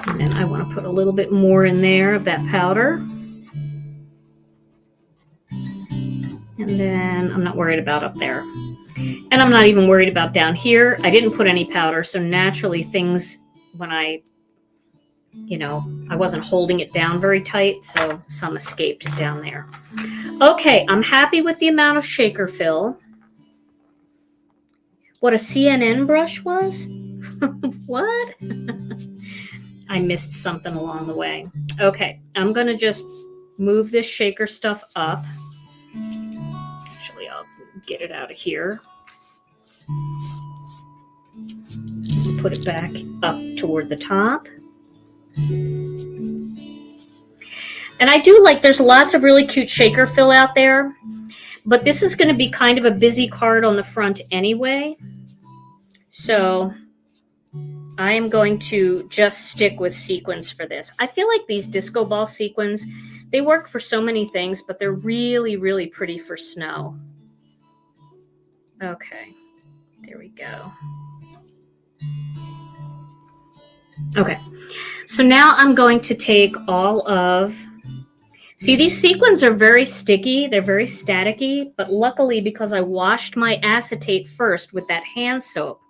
And then I want to put a little bit more in there of that powder. And then I'm not worried about up there. And I'm not even worried about down here. I didn't put any powder, so naturally things, when I wasn't holding it down very tight, so some escaped down there. Okay, I'm happy with the amount of shaker fill. What a CNN brush was? What? I missed something along the way. Okay, I'm going to just move this shaker stuff up. Actually, I'll get it out of here. Put it back up toward the top. And I do like, there's lots of really cute shaker fill out there, but this is going to be kind of a busy card on the front anyway. So I am going to just stick with sequins for this. I feel like these disco ball sequins, they work for so many things, but they're really, really pretty for snow. Okay, there we go. Okay, so now I'm going to take all of, see, these sequins are very sticky, they're very staticky, but luckily because I washed my acetate first with that hand soap,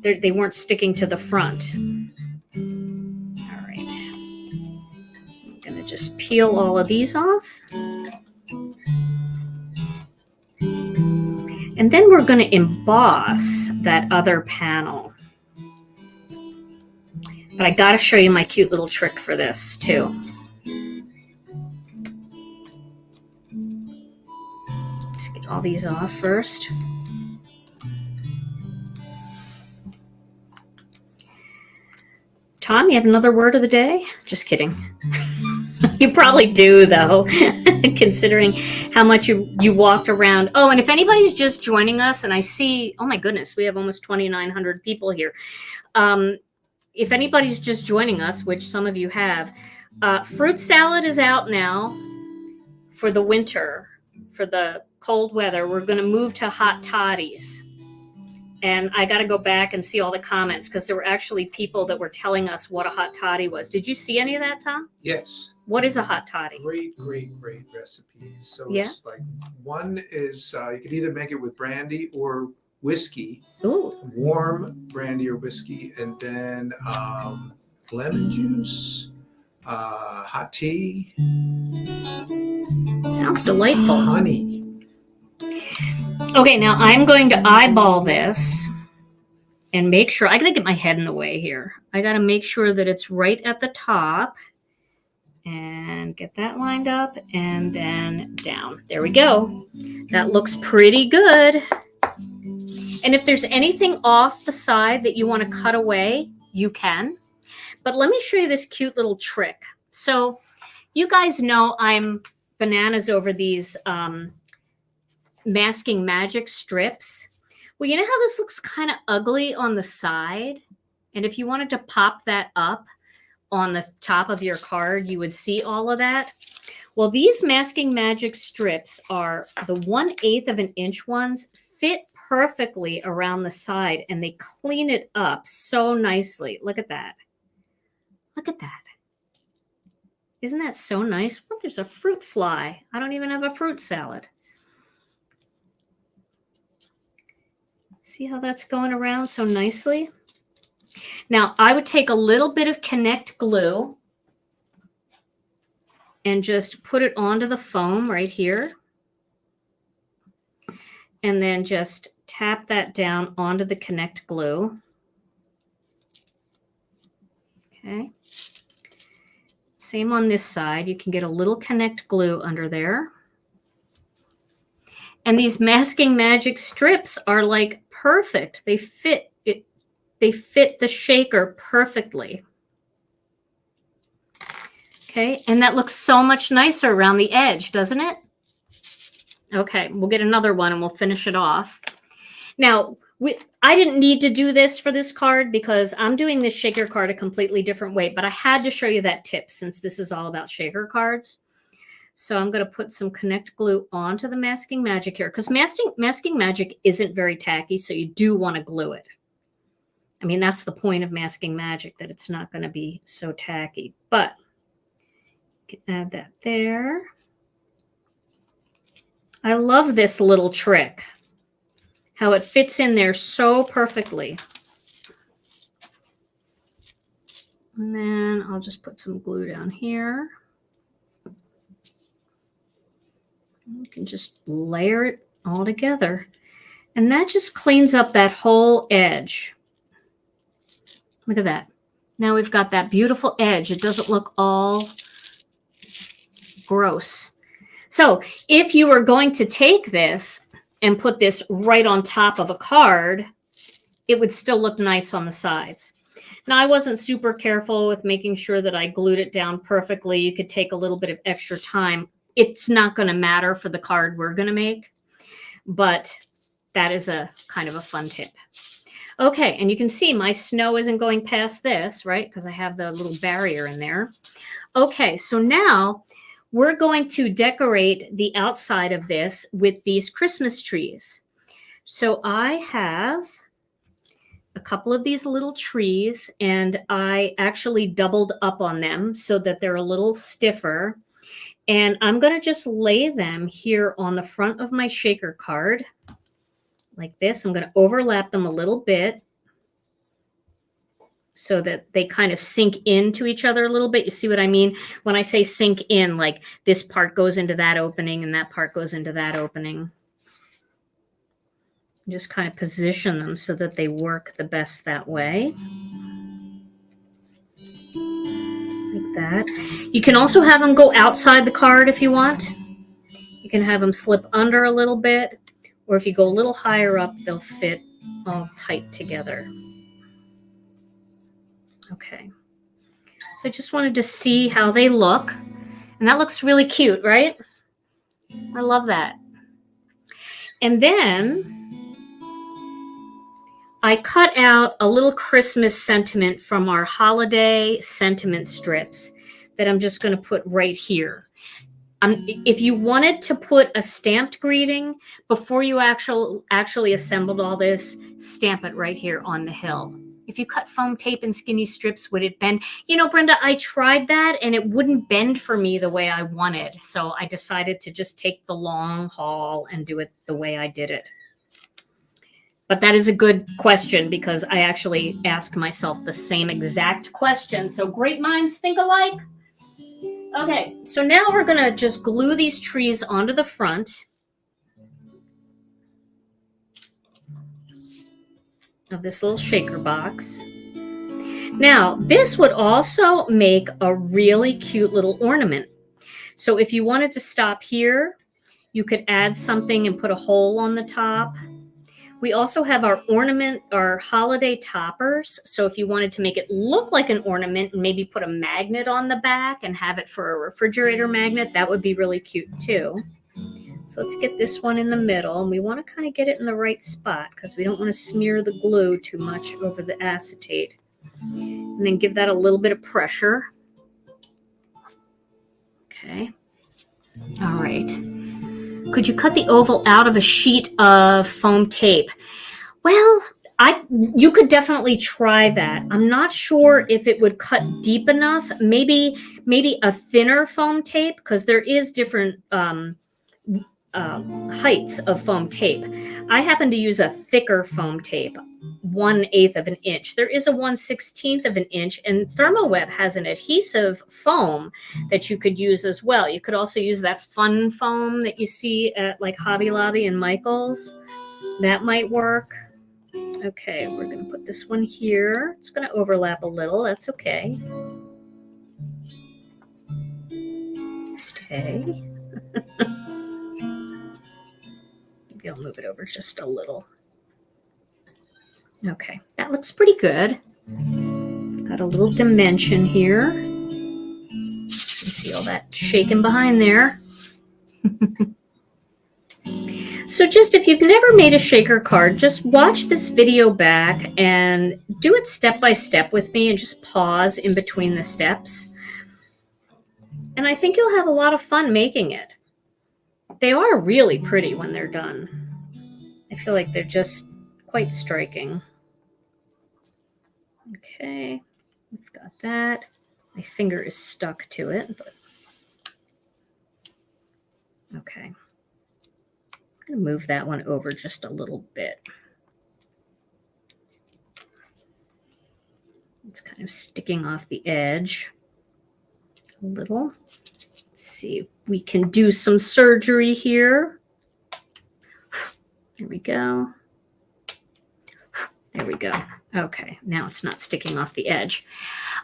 they weren't sticking to the front. All right, I'm gonna just peel all of these off. And then we're gonna emboss that other panel. But I gotta show you my cute little trick for this too. Let's get all these off first. Tom, you have another word of the day? Just kidding. You probably do, though, considering how much you walked around. Oh, and if anybody's just joining us, and I see, oh my goodness, we have almost 2,900 people here. If anybody's just joining us, which some of you have, fruit salad is out now for the winter, for the cold weather. We're going to move to hot toddies. And I got to go back and see all the comments because there were actually people that were telling us what a hot toddy was. Did you see any of that, Tom? Yes. What is a hot toddy? Great recipes. So Yeah? It's like, one is you could either make it with brandy or whiskey. Ooh. Warm brandy or whiskey, and then lemon juice, hot tea. Sounds delightful. Honey. Okay, now I'm going to eyeball this and make sure, I got to get my head in the way here. I got to make sure that it's right at the top and get that lined up and then down. There we go. That looks pretty good. And if there's anything off the side that you want to cut away, you can. But let me show you this cute little trick. So you guys know I'm bananas over these Masking Magic strips. Well, you know how this looks kind of ugly on the side? And if you wanted to pop that up, on the top of your card, you would see all of that. Well, these Masking Magic strips are the 1/8 of an inch ones, fit perfectly around the side, and they clean it up so nicely. Look at that. Look at that. Isn't that so nice? Well, there's a fruit fly. I don't even have a fruit salad. See how that's going around so nicely? Now, I would take a little bit of Connect glue and just put it onto the foam right here. And then just tap that down onto the Connect glue. Okay. Same on this side. You can get a little Connect glue under there. And these Masking Magic strips are like perfect. They fit it. They fit the shaker perfectly. Okay, and that looks so much nicer around the edge, doesn't it? Okay, we'll get another one and we'll finish it off. Now, I didn't need to do this for this card because I'm doing this shaker card a completely different way, but I had to show you that tip since this is all about shaker cards. So I'm going to put some Connect glue onto the Masking Magic here because Masking Magic isn't very tacky, so you do want to glue it. I mean, that's the point of Masking Magic, that it's not going to be so tacky, but you can add that there. I love this little trick, how it fits in there so perfectly. And then I'll just put some glue down here. You can just layer it all together. And that just cleans up that whole edge. Look at that. Now we've got that beautiful edge. It doesn't look all gross. So if you were going to take this and put this right on top of a card, it would still look nice on the sides. Now, I wasn't super careful with making sure that I glued it down perfectly. You could take a little bit of extra time. It's not going to matter for the card we're going to make, but that is a kind of a fun tip. Okay, and you can see my snow isn't going past this, right? Because I have the little barrier in there. Okay, so now we're going to decorate the outside of this with these Christmas trees. So I have a couple of these little trees, and I actually doubled up on them so that they're a little stiffer. And I'm going to just lay them here on the front of my shaker card like this. I'm going to overlap them a little bit so that they kind of sink into each other a little bit. You see what I mean? When I say sink in, like this part goes into that opening and that part goes into that opening. Just kind of position them so that they work the best that way. Like that. You can also have them go outside the card if you want. You can have them slip under a little bit, or if you go a little higher up, they'll fit all tight together. Okay. So I just wanted to see how they look. And that looks really cute, right? I love that. And then I cut out a little Christmas sentiment from our holiday sentiment strips that I'm just going to put right here. If you wanted to put a stamped greeting before you actually assembled all this, stamp it right here on the hill. If you cut foam tape and skinny strips, would it bend? You know, Brenda, I tried that and it wouldn't bend for me the way I wanted. So I decided to just take the long haul and do it the way I did it. But that is a good question because I actually asked myself the same exact question. So great minds think alike. Okay, so now we're going to just glue these trees onto the front of this little shaker box. Now, this would also make a really cute little ornament. So if you wanted to stop here, you could add something and put a hole on the top. We also have our ornament, our holiday toppers. So if you wanted to make it look like an ornament and maybe put a magnet on the back and have it for a refrigerator magnet, that would be really cute too. So let's get this one in the middle, and we want to kind of get it in the right spot because we don't want to smear the glue too much over the acetate. And And then give that a little bit of pressure. Okay. All right. Could you cut the oval out of a sheet of foam tape? Well, you could definitely try that. I'm not sure if it would cut deep enough. Maybe a thinner foam tape, because there is different heights of foam tape. I happen to use a thicker foam tape, 1/8 of an inch. There is a 1/16 of an inch, and Thermoweb has an adhesive foam that you could use as well. You could also use that fun foam that you see at like Hobby Lobby and Michael's. That might work. Okay, we're going to put this one here. It's going to overlap a little. That's okay. Stay. Maybe I'll move it over just a little. Okay, that looks pretty good. Got a little dimension here. You can see all that shaking behind there. So just if you've never made a shaker card, just watch this video back and do it step by step with me and just pause in between the steps. And I think you'll have a lot of fun making it. They are really pretty when they're done. I feel like they're just quite striking. Okay, we've got that. My finger is stuck to it, but okay. I'm going to move that one over just a little bit. It's kind of sticking off the edge a little. Let's see if we can do some surgery here. There we go. There we go. Okay, now it's not sticking off the edge.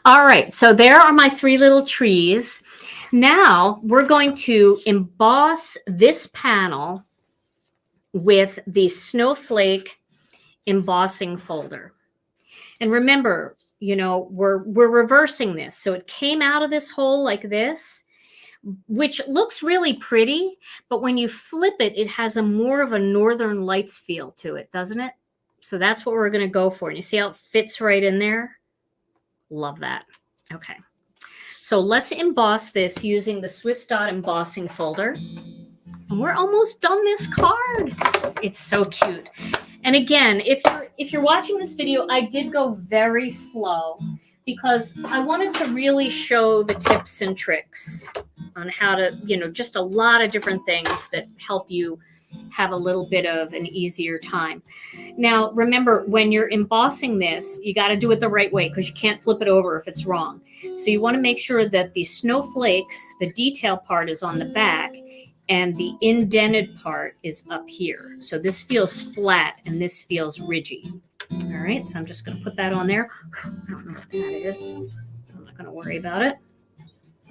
All right, so there are my 3 little trees. Now we're going to emboss this panel with the snowflake embossing folder. And remember, you know, we're reversing this. So it came out of this hole like this, which looks really pretty, but when you flip it, it has a more of a Northern Lights feel to it, doesn't it? So that's what we're going to go for. And you see how it fits right in there? Love that. Okay. So let's emboss this using the Swiss Dot embossing folder. And we're almost done this card. It's so cute. And again, if you're watching this video, I did go very slow because I wanted to really show the tips and tricks on how to, you know, just a lot of different things that help you have a little bit of an easier time. Now, remember, when you're embossing this, you got to do it the right way because you can't flip it over if it's wrong. So you want to make sure that the snowflakes, the detail part is on the back, and the indented part is up here. So this feels flat and this feels ridgy. All right, so I'm just going to put that on there. I don't know what that is. I'm not going to worry about it.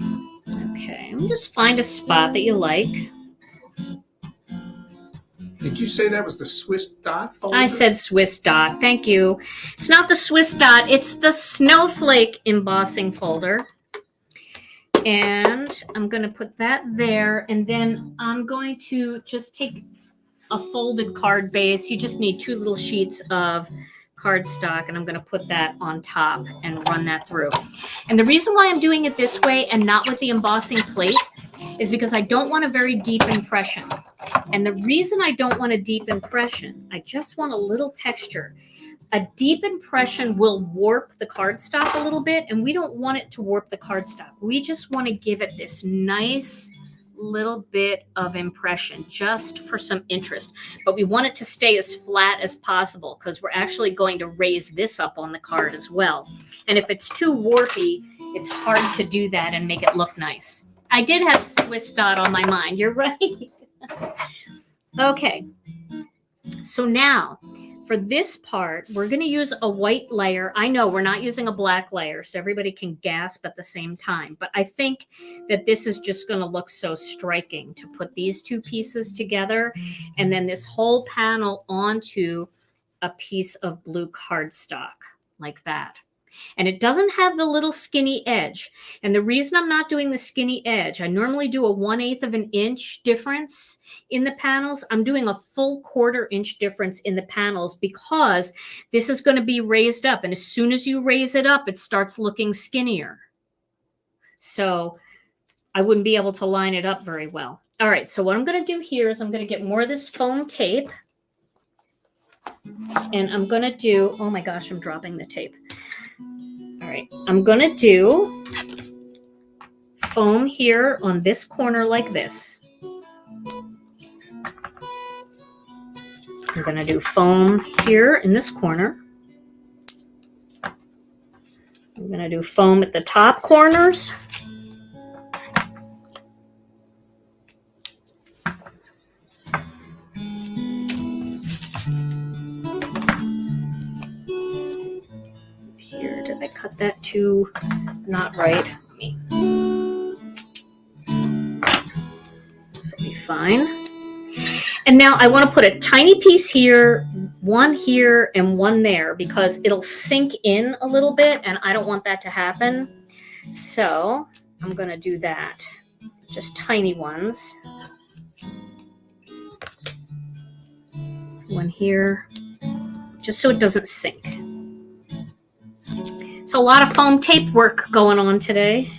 Okay, and just find a spot that you like. Did you say that was the Swiss Dot folder? I said Swiss Dot. Thank you. It's not the Swiss Dot. It's the snowflake embossing folder. And I'm going to put that there. And then I'm going to just take a folded card base. You just need 2 little sheets of cardstock. And I'm going to put that on top and run that through. And the reason why I'm doing it this way and not with the embossing plate is because I don't want a very deep impression. And the reason I don't want a deep impression, I just want a little texture. A deep impression will warp the cardstock a little bit, and we don't want it to warp the cardstock. We just want to give it this nice little bit of impression just for some interest. But we want it to stay as flat as possible because we're actually going to raise this up on the card as well. And if it's too warpy, it's hard to do that and make it look nice. I did have Swiss Dot on my mind. You're right. Okay. So now, for this part, we're going to use a white layer. I know we're not using a black layer, so everybody can gasp at the same time. But I think that this is just going to look so striking to put these 2 pieces together and then this whole panel onto a piece of blue cardstock like that. And it doesn't have the little skinny edge. And the reason I'm not doing the skinny edge, I normally do a 1/8 of an inch difference in the panels. I'm doing a full 1/4 inch difference in the panels because this is going to be raised up. And as soon as you raise it up, it starts looking skinnier. So I wouldn't be able to line it up very well. All right, so what I'm going to do here is I'm going to get more of this foam tape. And I'm going to do, oh my gosh, I'm dropping the tape. All right, I'm going to do foam here on this corner like this. I'm going to do foam here in this corner. I'm going to do foam at the top corners. Here, did I cut that too not right? Let me. This will be fine. And now I want to put a tiny piece here, one here, and one there because it'll sink in a little bit and I don't want that to happen. So I'm going to do that. Just tiny ones. One here, just so it doesn't sink. So a lot of foam tape work going on today.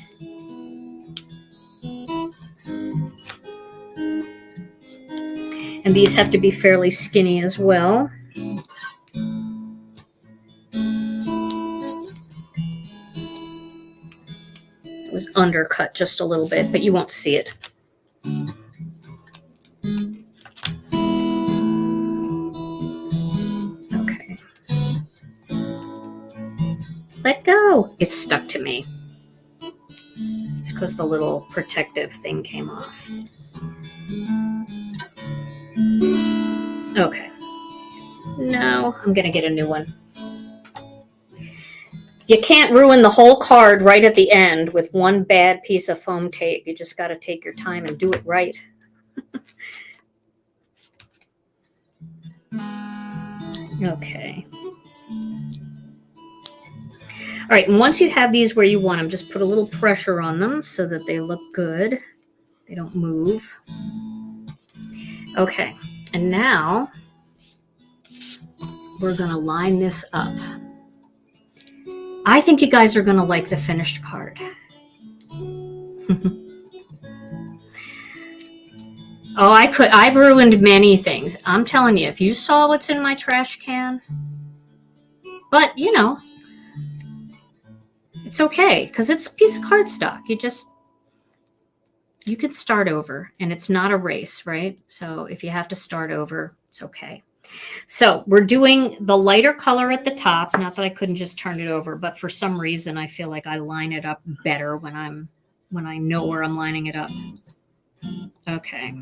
And these have to be fairly skinny as well. It was undercut just a little bit, but you won't see it. Okay. Let go. It's stuck to me. It's because the little protective thing came off. Okay. No, I'm going to get a new one. You can't ruin the whole card right at the end with one bad piece of foam tape. You just got to take your time and do it right. Okay. All right, and once you have these where you want them, just put a little pressure on them so that they look good. They don't move. Okay. And now we're going to line this up. I think you guys are going to like the finished card. Oh, I've ruined many things. I'm telling you, if you saw what's in my trash can, but you know, it's okay because it's a piece of cardstock. You could start over and it's not a race, right? So if you have to start over, it's okay. So we're doing the lighter color at the top. Not that I couldn't just turn it over, but for some reason I feel like I line it up better when I know where I'm lining it up. Okay.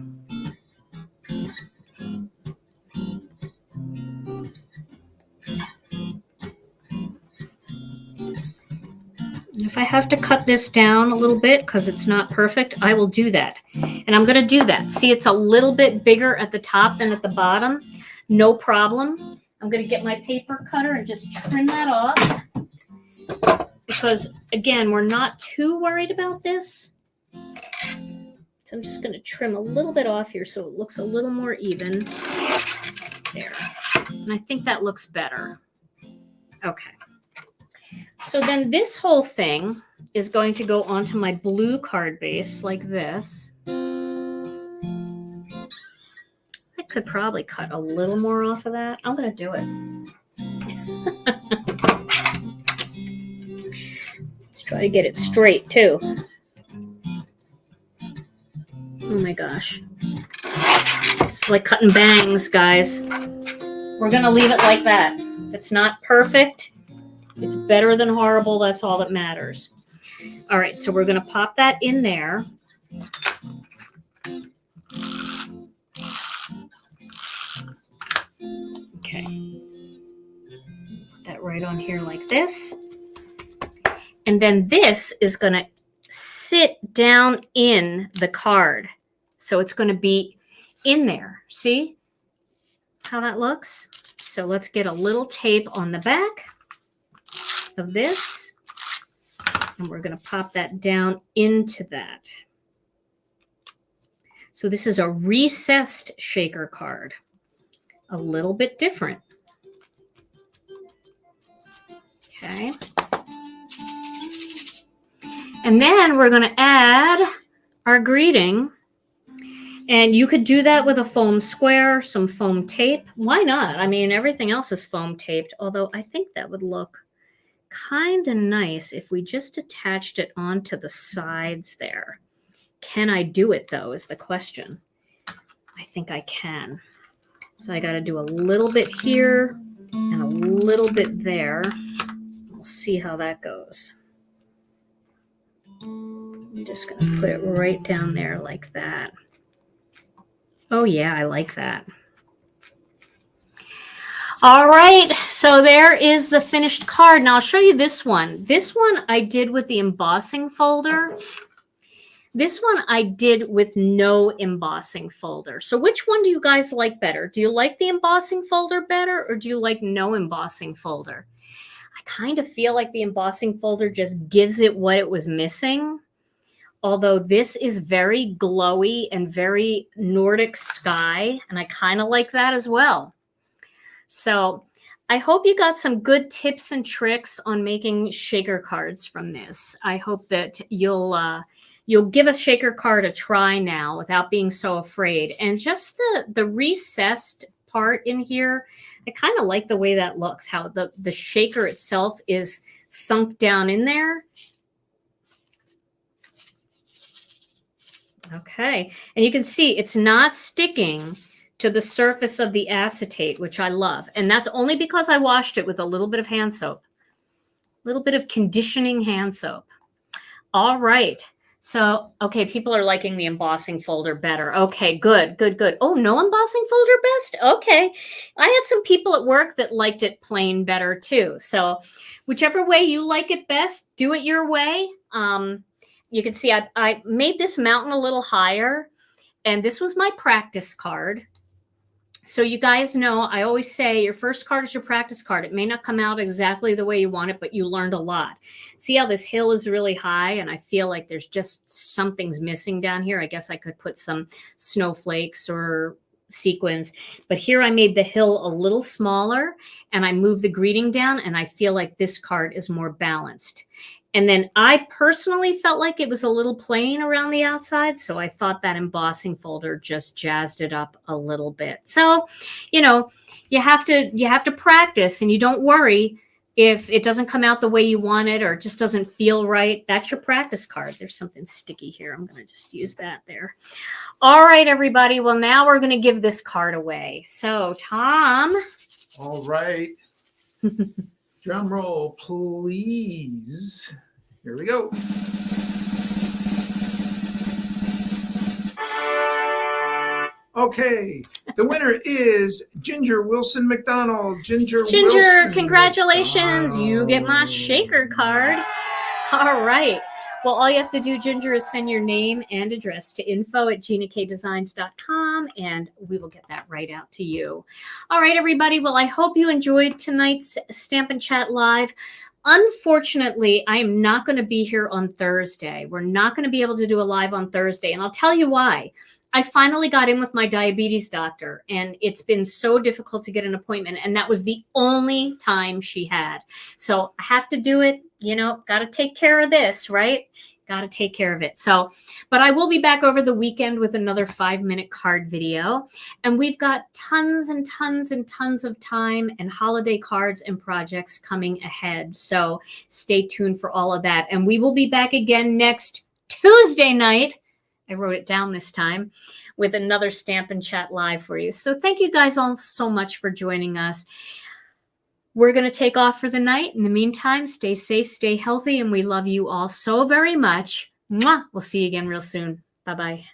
If I have to cut this down a little bit because it's not perfect, I will do that. And I'm going to do that. See, it's a little bit bigger at the top than at the bottom. No problem. I'm going to get my paper cutter and just trim that off. Because, again, we're not too worried about this. So I'm just going to trim a little bit off here so it looks a little more even. There. And I think that looks better. Okay. So then this whole thing is going to go onto my blue card base like this. I could probably cut a little more off of that. I'm going to do it. Let's try to get it straight too. Oh my gosh. It's like cutting bangs, guys. We're going to leave it like that. If it's not perfect, it's better than horrible. That's all that matters. All right, so we're going to pop that in there. Okay. Put that right on here like this. And then this is going to sit down in the card. So it's going to be in there. See how that looks? So let's get a little tape on the back. of this. And we're going to pop that down into that. So this is a recessed shaker card. A little bit different. Okay. And then we're going to add our greeting. And you could do that with a foam square, some foam tape. Why not? I mean, everything else is foam taped, although I think that would look kind of nice if we just attached it onto the sides there. Can I do it, though, is the question. I think I can. So I got to do a little bit here and a little bit there. We'll see how that goes. I'm just going to put it right down there like that. Oh, yeah, I like that. All right, so there is the finished card. Now I'll show you this one. This one I did with the embossing folder. This one I did with no embossing folder. So which one do you guys like better? Do you like the embossing folder better, or do you like no embossing folder? I kind of feel like the embossing folder just gives it what it was missing. Although this is very glowy and very Nordic sky, and I kind of like that as well. So I hope you got some good tips and tricks on making shaker cards from this. I hope that you'll give a shaker card a try now without being so afraid. And just the recessed part in here, I kind of like the way that looks, how the shaker itself is sunk down in there. Okay, and you can see it's not sticking to the surface of the acetate, which I love. And that's only because I washed it with a little bit of hand soap, a little bit of conditioning hand soap. All right. So, okay, people are liking the embossing folder better. Okay, good, good, good. Oh, no embossing folder best? Okay. I had some people at work that liked it plain better too. So whichever way you like it best, do it your way. You can see I made this mountain a little higher, and this was my practice card. So you guys know, I always say your first card is your practice card. It may not come out exactly the way you want it, but you learned a lot. See how this hill is really high, and I feel like there's just something's missing down here. I guess I could put some snowflakes or sequins, but here I made the hill a little smaller, and I moved the greeting down, and I feel like this card is more balanced. And then I personally felt like it was a little plain around the outside, so I thought that embossing folder just jazzed it up a little bit. So, you know, you have to practice, and you don't worry if it doesn't come out the way you want it or it just doesn't feel right. That's your practice card. There's something sticky here. I'm going to just use that there. All right, everybody. Well, now we're going to give this card away. So, Tom. All right. Drum roll, please. Here we go. Okay, the winner is Ginger Wilson McDonald. Ginger Wilson Congratulations. McDonald. You get my shaker card. All right. Well, all you have to do, Ginger, is send your name and address to info@ginakdesigns.com, and we will get that right out to you. All right, everybody. Well, I hope you enjoyed tonight's Stampin' Chat Live. Unfortunately, I am not going to be here on Thursday. We're not going to be able to do a live on Thursday, and I'll tell you why. I finally got in with my diabetes doctor, and it's been so difficult to get an appointment, and that was the only time she had. So I have to do it. You know, got to take care of this, right? Got to take care of it. So, but I will be back over the weekend with another 5-minute card video. And we've got tons and tons and tons of time and holiday cards and projects coming ahead. So stay tuned for all of that. And we will be back again next Tuesday night. I wrote it down this time with another Stampin' Chat Live for you. So thank you guys all so much for joining us. We're going to take off for the night. In the meantime, stay safe, stay healthy, and we love you all so very much. Mwah! We'll see you again real soon. Bye-bye.